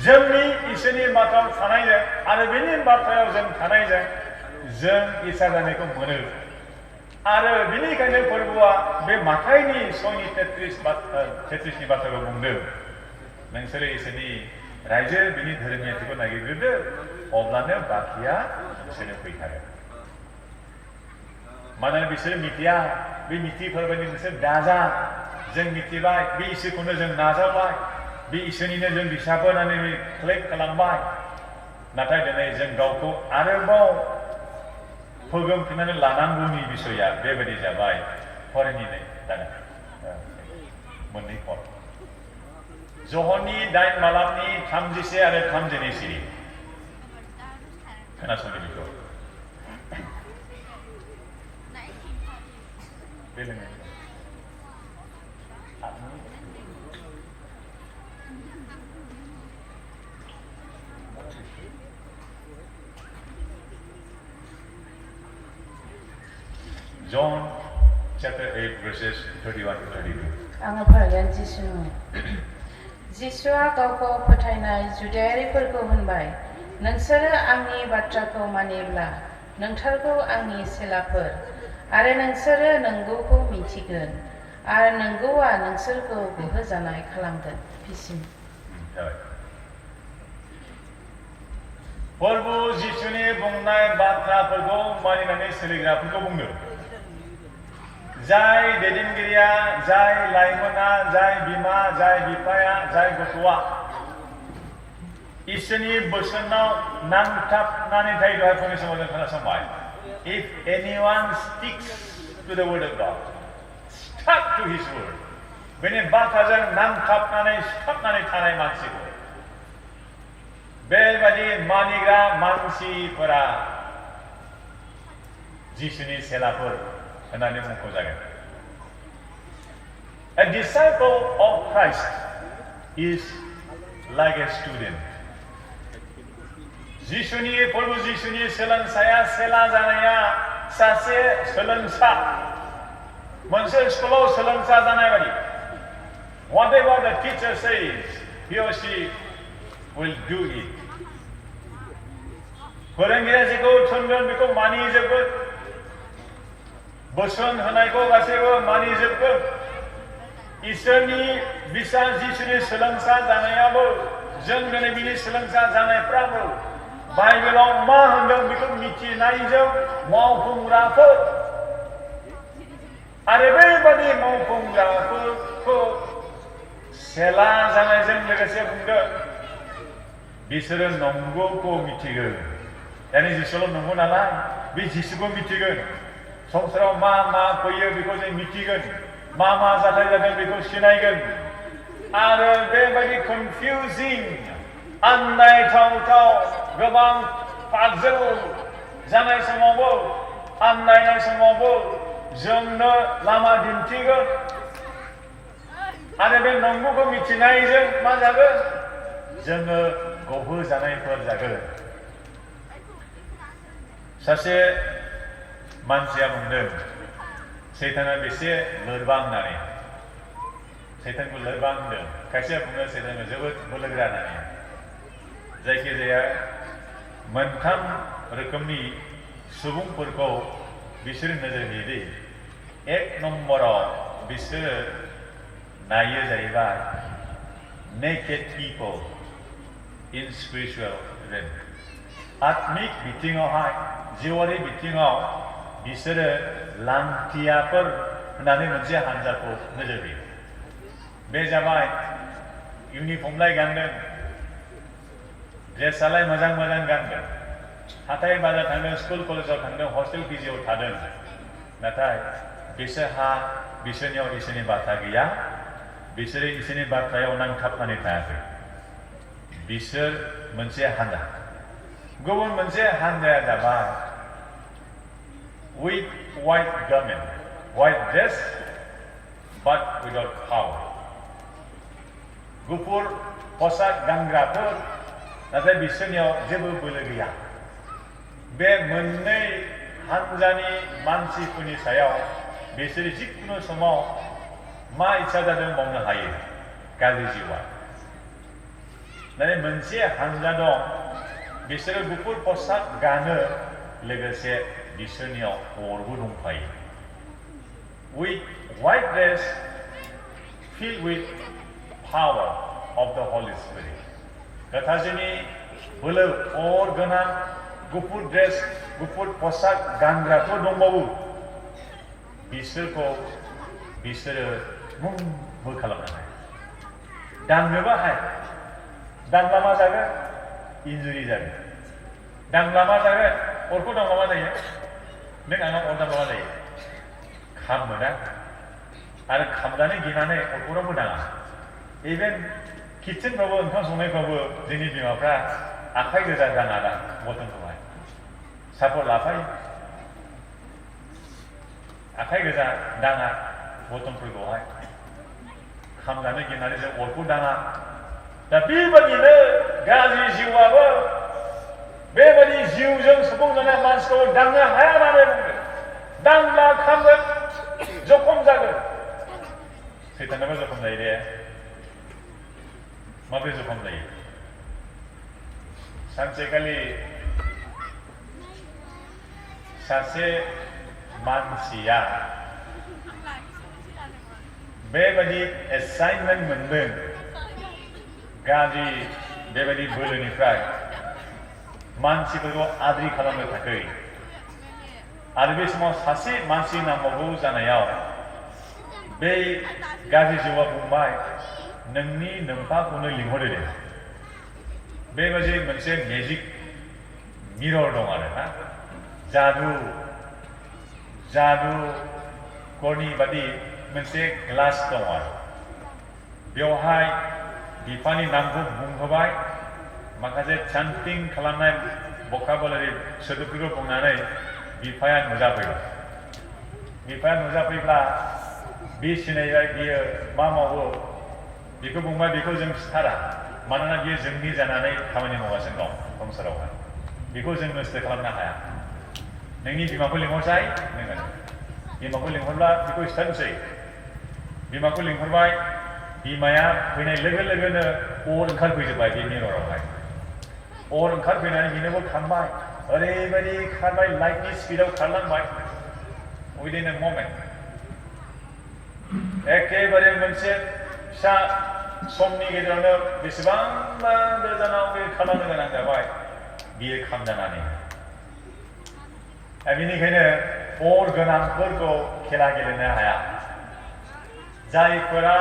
जोंनि इसोरनि बाथ्रायाव थानायजों आरो बेनि बाथ्रायाव जों थानायजों जों इसोर जानायखौ मोनो। आरो बेनिखायनो फोरबोआ बे माथाइनि 6:33नि बाथ्राखौ बुंदों। नोंसोरो इसोरनि रायजो बिनि धोरोमियाथिखौ नागिरग्रोदो, अब्लानो बाखिया नोंसोरनो फैखागोन। मानोना बिसोरो मिथिया, बे मिथियैफोरबायदि नोंसोर दाजा। जों मिथिबाय, बे इसोरखौनो जों नाजावबाय, बे इसोरनिनो जों बिसाबो होननानै क्लेम खालामबाय। नाथाय दिनै जों गावखौ आरोबाव फोगोमफिननानै लानांगौनि बिसया बेबायदि जाबाय। फरायनि मोननै फर जहननि 8 मालाबनि 31 आरो 32 सिरि खोनासंदो बेखौ। बे लोंनाय John chapter 8 verses 31 to 32. आङो फरायगोन जिसुआ गावखौ फोथायनाय जुदायारिफोरखौ होनबाय, नोंसोरो आंनि बाथ्राखौ मानिब्ला नोंथारगौ आंनि सेलाफोर, आरो नोंसोरो नंगौखौ मिन्थिगोन, आरो नंगौआ नोंसोरखौ गोहोजानाय खालामगोन। बिसिम प्रभु जिसुनि बुंनाय बाथ्राफोरखौ मानिनानै सोलिग्राफोरखौ बुंदों। जाय दैदेनगिरिया, जाय लाइमोना, जाय बिमा, जाय बिफाया, जाय गथ'आ इसोरनि बोसोनाव नांथाबनानै थायो, दहाय फुंनि समाव जों खोनासंबाय, if anyone sticks to the word of God, stuck to his word, बेनि बाथ्राजों नांथाबनानै सिथाबनानै थानाय मानसिफोर, बेबादि मानिग्रा मानसिफोरा जिसुनि सेलाफोर होननानै मुंख'जागोन। A disciple of Christ is like a student. प्रभु जिसुनि सोलोंसाया, सेला जानाया सासे सोलोंसा, मोनसे स्कुलाव सोलोंसा जानाय बायदि। Whatever the teacher says, he or she will do it. फोरोंगिरिया जेखौ थोनगोन बेखौ मानिजोबगोन, बोसोन होनायखौ गासैबो मानिजोबगोन। इसोरनि बिसा जिसुनि सोलोंसा जानायाबो, जों दिनै बिनि सोलोंसा जानायफ्राबो बाइबेलाव मा होनदों बेखौ मिथिनायजों मावफुंग्राफोर, आरो बेबादि मावफुंग्राफोरखौ सेला जानायजों लोगोसे बुंदों बिसोरो नंगौखौ मिथिगोन। यानि जिसुल' नंगौ नालाय, बे जिसुखौ मिथिगोन। संसाराव मा मा फैयो बेखौ जों मिथिगोन, मा मा जाथाय जादों बेखौ सिनायगोन, आरो बेबायदि कनफिउजिं, आन्दायथावथाव गोबां पाजल जानाय समावबो, आन्दायनाय समावबो जोंनो लामा दिन्थिगोन, आरो बे नंगौखौ मिथिनायजों मा जागोन, जोङो गहोजानायफोर जागोन। सासे मानसिया बुंदों सैताना बेसे लोरबां होननानै। सैतानखौ लोरबां होनदों, खायसेया बुङो सैतानखौ जोबोद बोलोगोरा होननानै। जायखिजाया मोनथाम रोखोमनि सुबुंफोरखौ बिसोरो नोजोर होयोदि, एक नम्बराव बिसोरो नायो जाहैबाय naked people in spiritual realm. आत्मिक बिथिङावहाय, जिउआरि बिथिङाव बिसोरो लांथियाफोर होननानै मोनसे हान्जाखौ नोजोर होयो। बे जाबाय इउनिफर्मलाय गानदों, ड्रेसालाय मोजां मोजां गानदों, हाथाय बाजार थांदों, स्कुल कलेजाव थांदों, हस्टेल पिजिआव थादों, नाथाय बिसोरहा बिसोरनियाव इसोरनि बाथ्रा गैया, बिसोरो इसोरनि बाथ्रायाव नांथाबनानै थायाखै। बिसोर मोनसे हान्जा। गुबुन मोनसे हान्जाया जाबाय with white garment, white dress, but without power. गुफुर पसाक गानग्राफोर, नाथाय बिसोरनियाव जेबो बोलो गैया। बे मोननै हान्जानि मानसिफोरनि सायाव बिसोर जिखुनु समाव मा इच्छा जादों मावनो हायो गाज्रि जिउआ। नाथाय मोनसे हान्जा दं, बिसोरो गुफुर पसाक गानो, लोगोसे बिसोरनियाव अरबो दंफायो। With white dress filled with power of the Holy Spirit. गोथारनि बोलो अर गोनां गुफुर ड्रेस, गुफुर पसाक गानग्राफोर दंबावो। बिसोरखौ बिसोरो मुंबो खालामनो हाया, दांनोबो हाया। दांब्ला मा जागोन? इन्जुरि जागोन। दांब्ला मा जागोन? अरखौ दांब्ला मा जायो? नों आंनाव अर दांब्ला मा जायो? खामोना, आरो खामनानै गिनानै अरखौरावबो दाङा। इभेन किटचेनफ्रावबो, ओंखाम संनायफ्रावबो जोंनि बिमाफ्रा आखाइ गोजा दाङा दा बर्थनखौहाय, सापर्ट लाफायो। आखाइ गोजा दाङा बथनफोरखौहाय खामजानो गिनानै जों अरखौ दाङा दा बेबादिनो गाज्रि जिउआबो बेबादि जिउजों सुबुं जानाय मानसिखौ दांनो हाया होननानै बुंदों दांब्ला खामगोन जखम जागोन सैतानाबो जखम जायो दे माबोरै जखम जायो सानसेखालि सासे मानसिया बेबादि एसाइनमेन्ट मोनदों गाज्रि बेबादि बोलोनिफ्राय मानसिफोरखौ आद्रि खालामनो थाखाय आरो बे समाव सासे मानसि नांबावगौ जानायाव बे गाज्रि जिउआ बुंबाय नोंनि नोम्फाखौनो लिंहरदो दे बेबादि मोनसे मेजिक मिरर दं आरो ना जादु गरनि बादि मोनसे ग्लास दं आरो बेवहाय बिफानि नामखौ बुंहोबाय माखासे चान्टिं खालामनाय भकाबुलारि सोदोबफोरखौ बुंनानै बिफाया नुजाफैब्ला बे सिनायबाय बियो मा मावो बेखौ बुंबाय बेखौ जों खिथारा मानोना बियो जोंनि जानानै खामानि मावगासिनो दं संसारावहाय बेखौ जों नस्थ' खालामनो हाया नोंनि बिमाखौ लिंहरसाय नोङो बिमाखौ लिंहरब्ला बेखौ खिथानोसै बिमाखौ लिंहरबाय बिमाया फैनाय लोगो लोगोनो अर ओंखारफैजोबबाय बे मिररावहाय अर ओंखारफैनानै बिनोबो खामबाय ओरैबायदि खारबाय लाइटनि स्पिडआव खारलांबाय उइदिन ए ममेन्ट एखेबारे मोनसे फिसा समनि गेजेरावनो बेसेबांबा गोजानाव बे खालामनो गोनां जाबाय बियो खामजानानै बेनिखायनो अर गोनांफोरखौ खेला गेलेनो हाया जायफोरा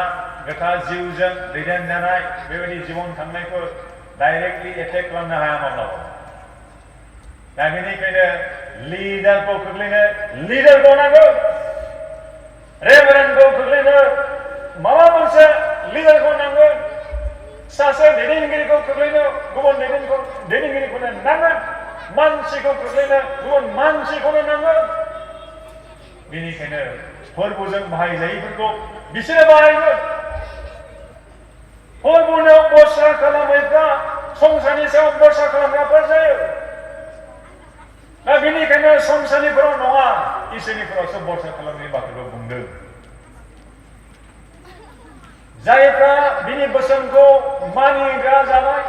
गोथार जिउजों दैदेनजानाय बेबायदि जिबन थांनायखौ डाइरेक्टलि एटेक खालामनो हाया माब्लाबा दा बेनिखायनो लिडारखौ खोख्लैनो लिडारखौ नांगौ रेभारेन्डखौ खोख्लैनो माबा मोनसे लिडारखौ नांगोन सासे दैदेनगिरिखौ खोख्लैनो गुबुन दैदेनगिरिखौनो नांगोन मानसिखौ खोख्लैनो गुबुन मानसिखौनो नांगोन बेनिखायनो फोरबोजों बाहायजायैफोरखौ बिसोरो बाहायगोन फोरबोआव बर्सा खालामैफ्रा संसारनि सायाव बर्सा खालामग्राफोर जायो दा बेनिखायनो संसारनिफोराव नङा इसोरनिफोरावसो बर्सा खालामनायनि बाथ्राखौ बुंदों जायफ्रा बिनि बोसोनखौ मानिग्रा जाबाय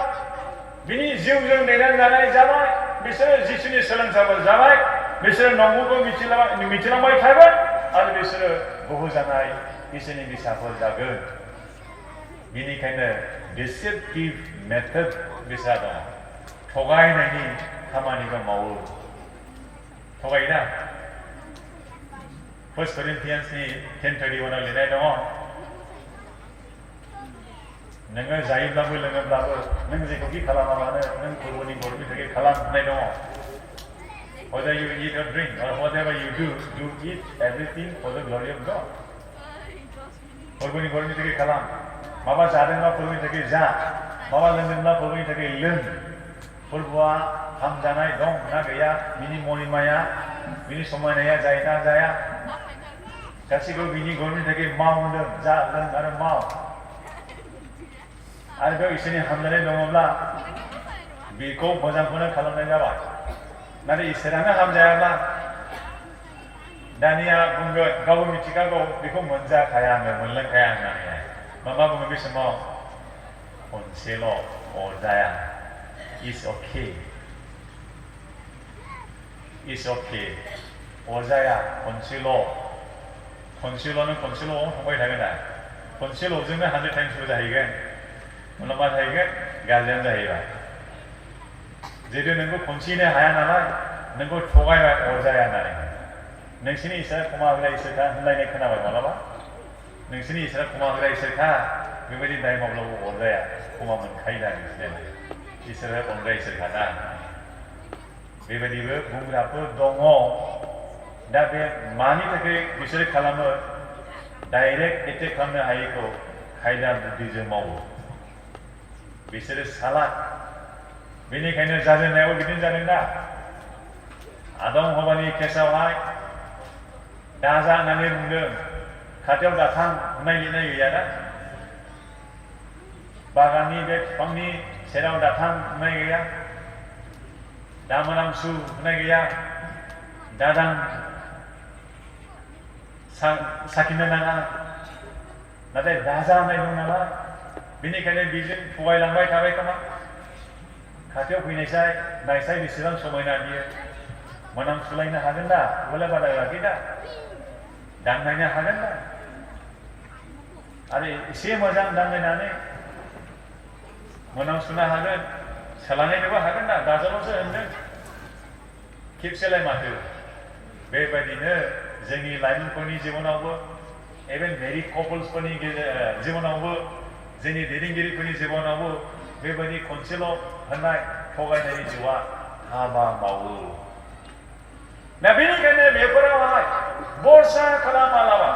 बिनि जिउजों दैदेनजानाय जाबाय बिसोरो जिसुनि सोलोंसाफोर जाबाय बिसोरो नंगौखौ मिथिलांबाय थागोन आरो बिसोरो बहु जानाय इसोरनि फिसाफोर जागोन बेनिखायनो डिसेप्टिभ मेथड बिसा दङ थगायनायनि खामानिखौ मावो थगायोना फर्स्ट करिन्थियान्सनि 10:31 लिरनाय दङ नोङो जायोब्लाबो लोङोब्लाबो नों जेखौखि खालामाबानो नों फोरबोनि गरनि थाखाय खालामनाय दङ whether you eat or drink or whatever you do eat everything for the glory of God फोरबोनि गरनि थाखाय खालाम माबा जादोंब्ला फोरबोनि थाखाय जा माबा लोंदोंब्ला फोरबोनि थाखाय लों फोरबोआ हामजानाय दं ना गैया बिनि महिमाया बिनि समायनाया जायो ना जाया गासैखौबो बिनि गरनि थाखाय मावदों जा लों आरो माव आरो बेयाव इसोरनि हामजानाय दङब्ला बेखौ मोजांखौनो खालामनाय जाबाय नाथाय इसोरानो हामजायाब्ला दानिया बुंगोन गावबो मिथिखागौ बेखौ मोनजाखायानो मोनलोंखाया होननानैहाय मा बुङो बे समाव खनसेल' अरजाया इज अके अरजाया खनसेल'नो थांबाय थागोन ना खनसेल'जोंनो 100 टाइम्सबो जाहैगोन उनाव मा जाहैगोन गाज्रियानो जाहैबाय जिहेतु नोंखौ खनसेनो हाया नालाय नोंखौ थगायबाय अरजाया होननानै नोंसिनि इसोरा क्षमा होग्रा इसोरखा होनलायनाय खोनाबाय मालाबा नोंसिनि इसोरा क्षमा होग्रा इसोरखा बेबायदि दाय माब्लाबो अरजाया क्षमा मोनखायो ना नोंसिना इसोरा अनग्रा इसोरखा ना बेबायदिबो बुंग्राफोर दङ दा बे मानि थाखाय बिसोरो खालामो डाइरेक्ट एटेक खालामनो हायैखौ खायदा बुद्धिजों मावो बिसोरो सालाक बेनिखायनो जाजेननायाव बिदिनो जादों दा आदम हवानि केसावहाय दाजा होननानै बुंदों खाथियाव दाथां होननाय लिरनाय गैया ना बागाननि बे बिफांनि सेराव दाथां होननाय गैया दा मोनामसु होननाय गैया दादां साखिनो नाङा नाथाय दाजा होननाय दं नालाय बेनिखायनो बेजों थगायलांबाय थाबाय खोमा खाथियाव फैनायसाय नायसाय बेसेबां समायना बियो मोनामसुलायनो हागोन दा बेखौलाय बादा होआखै दा दांनायनो हागोन दा आरो एसे मोजां दांनायनानै मोनामसुनो हागोन सोलानायनोबो हागोन दा दाजाल'सो होनदों खेबसेलाय माथो बेबायदिनो जोंनि लाइमोनफोरनि जिबनावबो इभेन मेरिड कपल्सफोरनि जिबनावबो जोंनि दैदेनगिरिफोरनि जिबनावबो बेबायदि खनसेल' होननाय थगायनायनि जिउआ हाबा मावो दा बेनिखायनो बेफोरावहाय बरसा खालाम मालाबा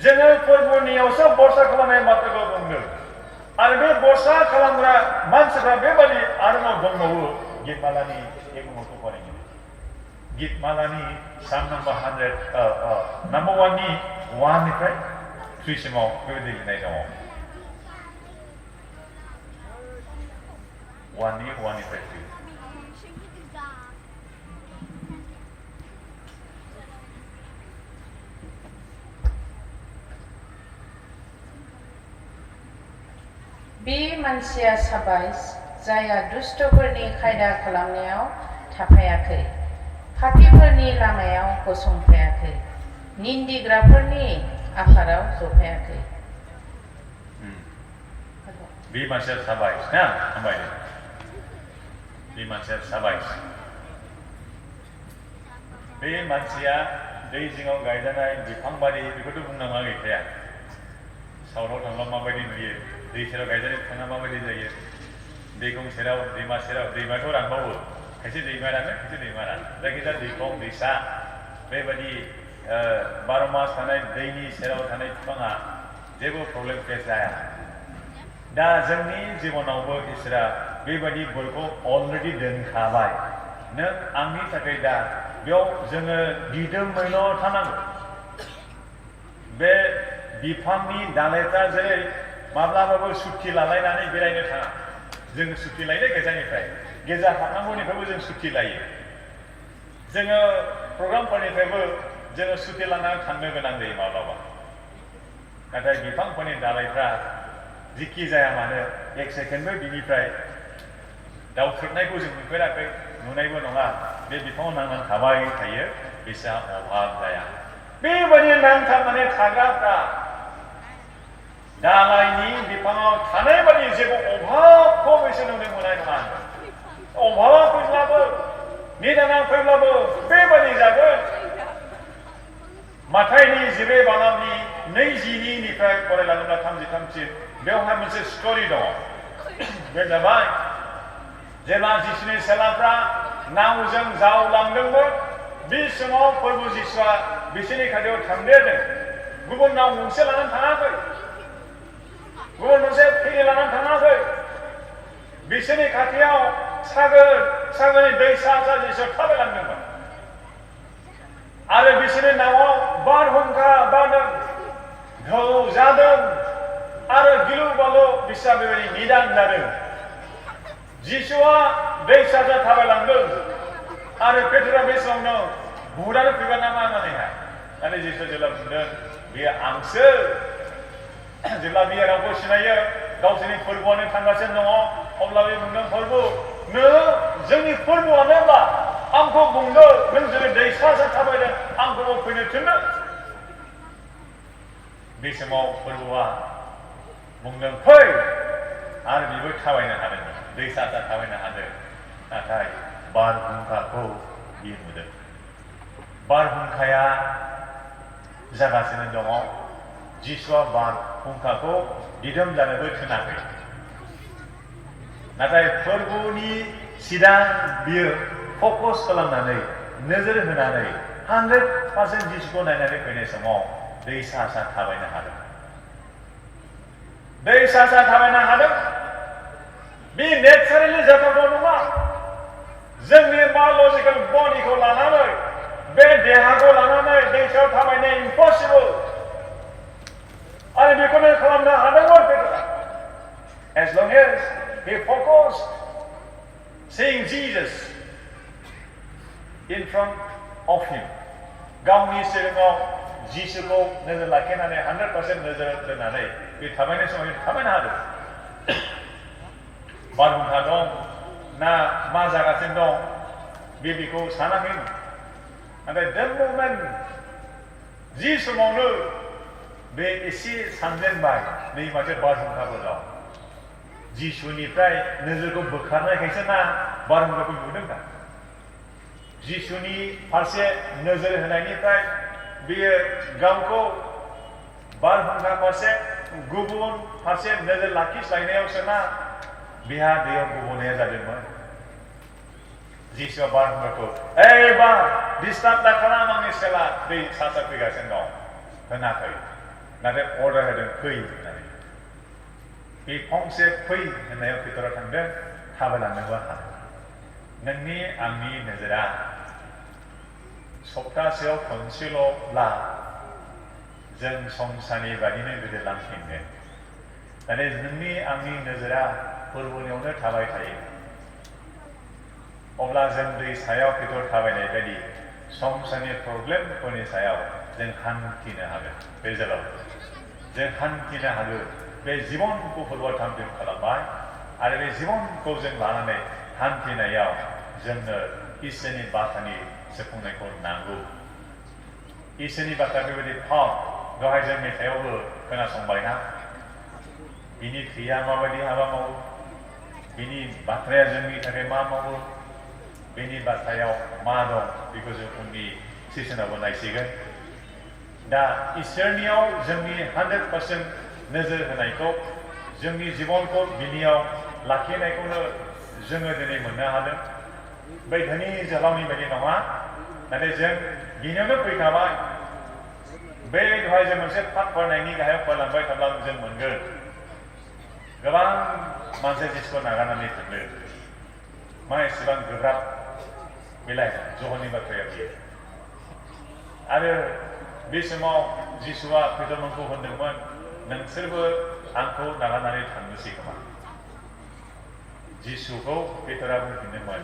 जोङो फोरबोनियावसो बरसा खालामनाय बाथ्राखौ बुंदों आरो बे बरसा खालामग्रा मानसिफ्रा बेबायदि आरोबाव दंबावो गितमालानि एक नम्बरखौ फरायनो गितमालानि साम नाम्बार 100 नाम्बार 1नि 1निफ्राय 3 सिमाव बेबायदि लिरनाय दङ 1निफ्राय 3 बे मानसिया साबायस जायहा दुष्टफोरनि खायदा खालामनायाव थाफायाखै पापीफोरनि लामायाव गसंफायाखै निन्दिग्राफोरनि आफादाव जफायाखै बे मानसिया साबायस ना हामबाय बे मानसिया साबायस बे मानसिया दै जिङाव गायजानाय बिफां बारि बेखौथ' बुंनाङा गैखाया साउथाव थांब्ला माबायदि नुयो दै सेराव गायजानाय बिफाङा माबायदि जायो दैखं सेराव दैमा सेराव दैमाथ' रानबावो खायसे दैमा रानो खायसे दैमा रानो जायखिजाया दैखं दैसा बेबायदि 12 मास थानाय दैनि सेराव थानाय बिफाङा जेबो प्रब्लेम फेस जाया दा जोंनि जिबनावबो इसोरा बेबायदि बोरखौ अलरेडि दोनखाबाय नों आंनि थाखाय दा बेयाव जोङो दिदोमैल' थानांगौ बे बिफांनि दालायफ्रा जेरै माब्लाबाबो सुक्ति लालायनानै बेरायनो थाङा जों सुक्ति लायो गेजानिफ्राय गेजा हाबनांगौनिफ्रायबो जों सुक्ति लायो जोङो प्रग्रामफोरनिफ्रायबो जोङो सुक्ति लानानै थांनो गोनां जायो माब्लाबा नाथाय बिफांफोरनि दालायफ्रा जिखि जाया मानो एक सेकेन्डबो बिनिफ्राय दावख्रेबनायखौ जों नुफेराखै नुनायबो नङा बे बिफाङाव नांनानै थाबाय थायो बिसोरहा अभाब जाया बेबायदि नांथाबनानै थाग्राफ्रा दालायनि बिफाङाव थानाय बायदि जेबो अभाबखौ बिसोर नुनो मोननाय नङा अभाबा फैब्लाबो निदाना फैब्लाबो बेबायदि जागोन माथाइनि 12 बालामनि 22निफ्राय फरायलाङोब्ला 33सिम बेवहाय मोनसे स्ट'रि दङ बे जाबाय जेब्ला जिसुनि सेलाफ्रा नावजों जावलांदोंमोन बे समाव प्रभु जिसुआ बिसोरनि खाथियाव थांदेरदों गुबुन नाव गंसे लानानै थाङाखै गुबुन मोनसे फेरि लानानै थाङाखै बिसोरनि खाथियाव सागोरनि दैसा जिसु थाबायलांदोंमोन आरो बिसोरनि नावआव बारहुंखा बारदों ढौ जादों आरो गिलु बालु बिसोरा बेबायदि निदान जादों जिसुआ दैसाजों थाबायलांदों आरो पेट्र'आ बे समावनो बुहुदानो फैगोन नामा होननानैहाय नाथाय जिसु जेब्ला बुंदों बेयो आंसो जेब्ला बियो रावखौ सिनायो गावसोरनि फोरबोआनो थांगासिनो दङ अब्ला बे बुंदों फोरबो नों जोंनि फोरबोआनोब्ला आंखौ बुंदो नों जेरै दैसाजों थाबायदों आंखौबो फैनो थिनदो बे समाव फोरबोआ बुंदों फै आरो बेबो थाबायनो हादों दैसाजों थाबायनो हादों नाथाय बारहुंखाखौ बियो नुदों बारहुंखाया जागासिनो दङ जिसुआ बारहुंखाखौ दिदोम जानोबो थिनाखै नाथाय फोरबोनि सिगां बियो फकास खालामनानै नोजोर होनानै 100% जिसुखौ नायनानै फैनाय समाव दै सा सा थाबायनो हादों दै सा सा थाबायनो हादों बे नेचारेलि जाथावथाव नङा जोंनि बाय'लजिकेल बडिखौ लानानै बे देहाखौ लानानै दैसायाव थाबायनाय impossible आरो बेखौनो खालामनो हादोंमोन पेट्रआ as long as he focused seeing Jesus in front of him गावनि सिगाङाव जिसुखौ नोजोर लाखिनानै 100% नोजोर दोननानै बे थाबायनाय समाव थाबायनो हादों बारहुंखा दं ना मा जागासिनो दं बेखौ सानाखैमोन नाथाय the moment जि समावनो बे एसे सानजेनबाय नै माथो बारहुंखाबो दं जिसुनिफ्राय नोजोरखौ बोखारनायखायसो ना बारहुंखाखौ नुदों दा जिसुनि फारसे नोजोर होनायनिफ्राय बेयो गावखौ बारहुंखा फारसे गुबुन फारसे नोजोर लाखिस्लायनायावसो ना बिहा दैयाव गबनाया जादोंमोन जिसुआ बारहुंखाखौ ओइ बार डिस्टार्ब दा खालाम आंनि सेला दै सा सा फैगासिनो दं होनाखै नाथाय अर्डार होदों फै होननानै बे फंसे फै होननायाव पेट्रआ थांदों थाबायलांनोबो हादों नोंनि आंनि नोजोरा सप्तासेयाव खनसेल'ब्ला जों संसारनि बादिनो गोदोलांफिनगोन नाथाय नोंनि आंनि नोजोरा फोरबोनियावनो थाबाय थायो अब्ला जों दै सायाव पेट्र थाबायनाय बायदि संसारनि प्रब्लेमफोरनि सायाव जों हान्थिनो हागोन बे जेराव जों हान्थिनो हागोन बे जिबनखौ फोरबोआ थामथिम खालामबाय आरो बे जिबनखौ जों लानानै हान्थिनायाव जोंनो इसोरनि बाथ्रानि सोफुंनायखौ नांगौ इसोरनि बाथ्रा बेबायदि फाव दहाय जों मेथाइयावबो खोनासंबायना बिनि थैया माबायदि हाबा मावो बिनि बाथ्राया जोंनि थाखाय मा मावो बिनि बाथ्रायाव मा दं बेखौ जों उननि सेसनावबो नायसिगोन दा इसोरनियाव जोंनि 100% नोजोर होनायखौ जोंनि जिबनखौ बिनियाव लाखिनायखौनो जोङो दिनै मोननो हादों बै धोनि जोहोलावनि बायदि नङा नाथाय जों बिनियावनो फैखाबाय बे दहाय जों मोनसे फाट फरायनायनि गाहायाव फरायलांबाय थाब्ला जों मोनगोन गोबां मानसि जिसुखौ नागारनानै थांदों मा एसेबां गोब्राब बेलाय जहलनि बाथ्राया बियो आरो बे समाव जिसुआ पेट्रमोनखौ होनदोंमोन नोंसोरबो आंखौ नागारनानै थांनोसै खोमा जिसुखौ पेट्रआ बुंफिनदोंमोन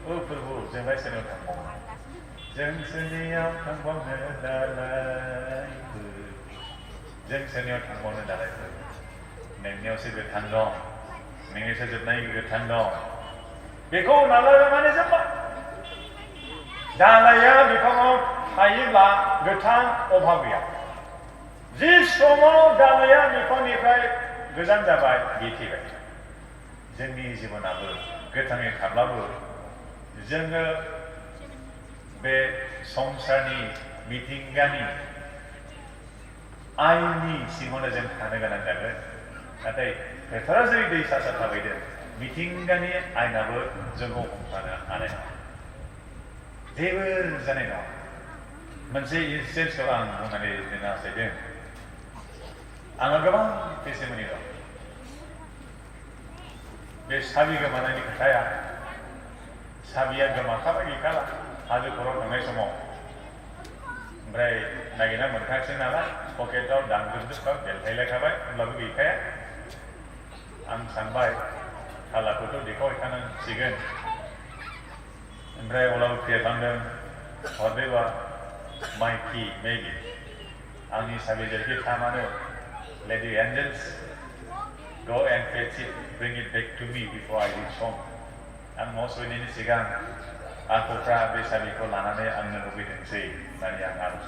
ओ प्रभु जोंलाय सोरनियाव थांबावनो जों सोरनियाव थांबावनो दालायफोर जों सोरनियाव थांबावनो दालायफोर नोंनियावसो गोथां दं नोंनियावसो जोबनाय गोथां दं बेखौ नागारनानै जोब्बाय दालाया बिफाङाव थायोब्ला गोथां अभाब गैया जि समाव दालाया बिफांनिफ्राय गोजान जाबाय बे थैबाय जोंनि जिबनाबो गोथाङै थाब्लाबो जोङो बे संसारनि मिथिंगानि आयेननि सिङावनो जों थानो गोनां जागोन नाथाय पेट्रआ जेरै दै सा सा थाबायदों मिथिंगानि आयेनाबो जोंखौ हमथानो हानाय नङा जेबो जानाय नङा मोनसे इन्सिडेन्सखौ आं बुंनानै दोननो हास्थायदों आंहा गोबां टेस्टिमनि दं बे साबि गोमानायनि खोथाया साबिया गोमाखाबाय गैखाला हाजो खराव थांनाय समाव ओमफ्राय नागिरना मोनखायासै नालाय पकेटाव दांजोबजोबखाबाय बेलथायलायखाबाय होनब्लाबो गैखाया आं सानबाय खालाखौथ' देखायहैखानांसिगोन ओमफ्राय अब्लाबो फेरलांदों हरदोबा माइकि मेगि आंनि साबि जेरैखि थामानो let the angels go and fetch it bring it back to me before I reach home आं न' सहैनायनि सिगां आंखौफ्रा बे साबिखौ लानानै आंनो लुबैदोंसै होननानै आं आर'ज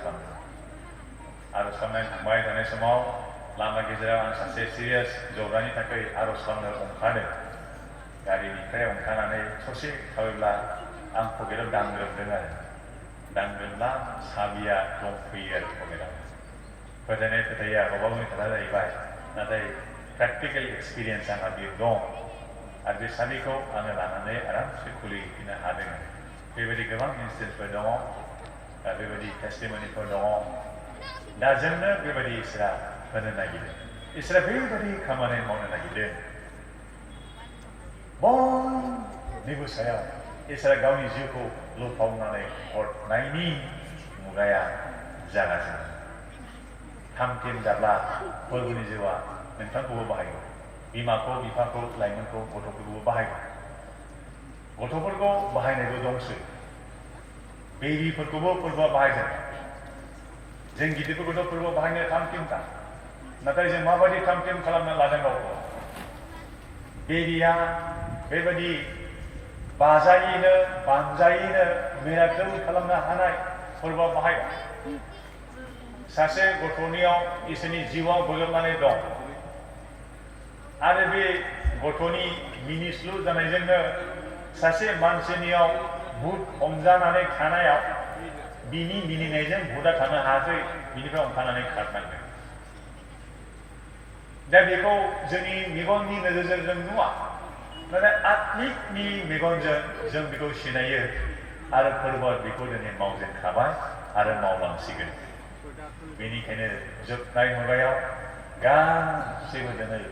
खालामनानै थांबाय थानाय समाव लामा गेजेराव आं सासे सिरियास जब्रानि थाखाय आर'ज खालामनो ओंखारदों गारिनिफ्राय ओंखारनानै ससे थाबायब्ला आं पकेटाव दांग्रोमदों आरो दांग्रोमब्ला साबिया दंफैयो आरो पकेटाव फोथायनाय खोथाया गावबागावनि खोथा जाहैबाय नाथाय प्रेक्टिकेल एक्सपिरियेन्स आंहा बेयो दं आरो बे साबिखौ आङो लानानै आरामसे खुलिफिननो हादों बेबायदि गोबां इन्सिडेन्सफोर दङ बेबायदि टेस्टिमनिफोर दङ दा जोंनो बेबायदि इसोरा होनो नागिरदों इसोरा बेबायदि खामानि मावनो नागिरदों बयनिबो सायाव इसोरा गावनि जिउखौ लुफावनानै हरनायनि मुगाया जागासिनो थामथिम जाब्ला फोरबोनि जिउआ नोंथांखौबो बाहायगोन बिमाखौ बिफाखौ लाइमोनखौ गथ'फोरखौबो बाहायगोन गथ'फोरखौ बाहायनायबो दंसै बेबिफोरखौबो फोरबोआ बाहायगोन जों गिदिरफोरखौथ' फोरबोआव बाहायनो थामथिमखा नाथाय जों माबायदि थामथिम खालामना लादों गावखौ बेबिया बेबायदि बाजायैनो बानजायैनो मिराकेल खालामनो हानाय फोरबोआव बाहायगोन सासे गथ'नियाव इसोरनि जिउआव गोलोमनानै दं आरो बे गथ'नि मिनिस्लु जानायजोंनो सासे मानसिनियाव भुत हमजानानै थानायाव बिनि मिनिनायजों भुतआ थानो हायाखै बिनिफ्राय ओंखारनानै खारनांगोन दा बेखौ जोंनि मेगननि नोजोरजों जों नुवा नाथाय आत्मिकनि मेगनजों जों बेखौ सिनायो आरो फोरबोआ बेखौ दिनै मावजेनखाबाय आरो मावलांसिगोन बेनिखायनो जोबनाय मुगायाव गासैबो दिनै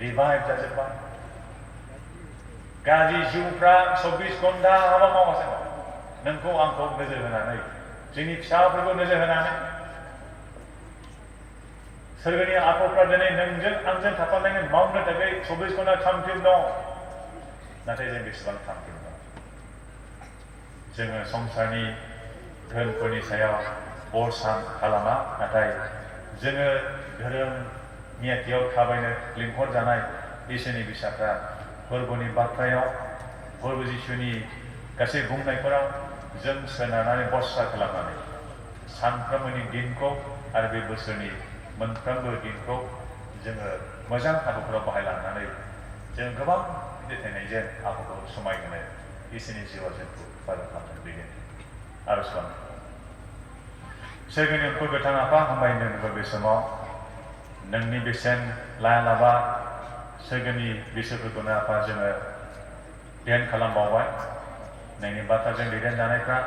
रिभाइभ जाजोब्बाय गाज्रि जिउफ्रा 24 घन्टा हाबा मावगासिनो नोंखौ आंखौ नोजोर होनानै जोंनि फिसाफोरखौ नोजोर होनानै सोरगोनि आखुफ्रा दिनै नोंजों आंजों थाफानानै मावनो थाखाय 24 घन्टा थामथिम दं नाथाय जों बेसेबां थामथिम दं जोङो संसारनि धोनफोरनि सायाव बरसा खालामा नाथाय जोङो धोरोम नियाथियाव थाबायनो लिंहरजानाय इसोरनि फिसाफ्रा फोरबोनि बाथ्रायाव फोरबो जिसुनि गासै बुंनायफोराव जों सोनारनानै बरसा खालामनानै सानफ्रोमबोनि दिनखौ आरो बे बोसोरनि मोनफ्रोमबो दिनखौ जोङो मोजां हाबाफोराव बाहायलांनानै जों गोबां दैथायनायजों आबहावाखौ समायहोनो इसोरनि जिउआव जोंखौ हेफाजाब खालामनो लुबैयो आरज खालामो सोरगोनि अनखौ गोथां आफा हामबायनो नोंखौ बे समाव नोंनि बेसेन लायालाबा सोरगोनि बिसोरफोरखौनो आफा जोङो ध्यान खालामबावबाय नोंनि बाथ्राजों दैदेनजानायफ्रा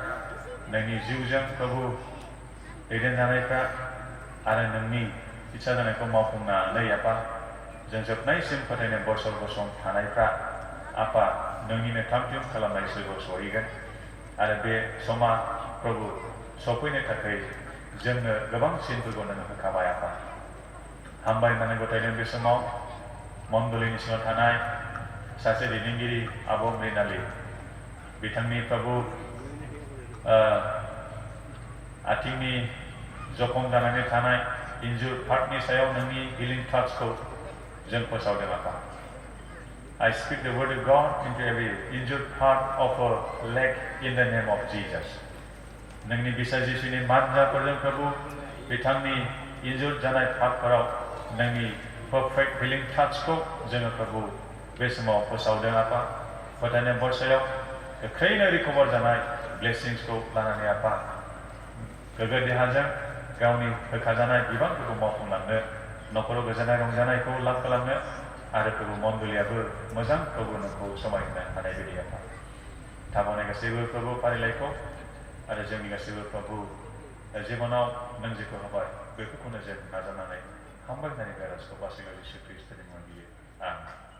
नोंनि जिउजों प्रभु दैदेनजानायफ्रा आरो नोंनि इच्छा जानायखौ मावफुंनानै आफा जों जोबनायसिम फोथायनाय बोसोर गसं थानायफ्रा आफा नोंनिनो थामथिम खालामनाय सोरगोआव सहैगोन आरो बे समा प्रभु सफैनो थाखाय जोंनो गोबां सिनफोरखौ नों होखाबाय आफा हामबाय होननानै गथायदों बे समाव मण्डलिनि सिङाव थानाय सासे दैदेनगिरि आब' मृणाली बिथांनि प्रभु आथिंनि जखम जानानै थानाय इन्जुर पार्टनि सायाव नोंनि हिलिं टाचखौ जों फोसावदों आफा I speak the word of God into every injured part of a leg in the name of Jesus. नोंनि बिसा जिसुनि मानजाफोरजों प्रभु बिथांनि इन्जुर जानाय पार्टफोराव नोंनि परफेक्ट हिलिं टाचखौ जोङो प्रभु बे समाव फोसावदों आफा फोथायनाय बरसायाव गोख्रैनो रिकभार जानाय ब्लेसिंसखौ लानानै आफा गोग्गो देहाजों गावनि होखाजानाय बिबानफोरखौ मावफुंलांनो न'खराव गोजोननाय रंजानायखौ लाब खालामनो आरो प्रभु मण्डलियाबो मोजां प्रभु नोंखौ समायहोनो हानाय बायदि आफा थाबावनाय गासैबो प्रभु फारिलाइखौ आरो जोंनि गासैबो प्रभु जिबनाव नों जेखौ होबाय बेफोरखौनो जों नाजानानै हामबाय होननानै बे आरजखौ बासिगाव जिसु ख्रिस्ट'नि मुङाव बियो आमेन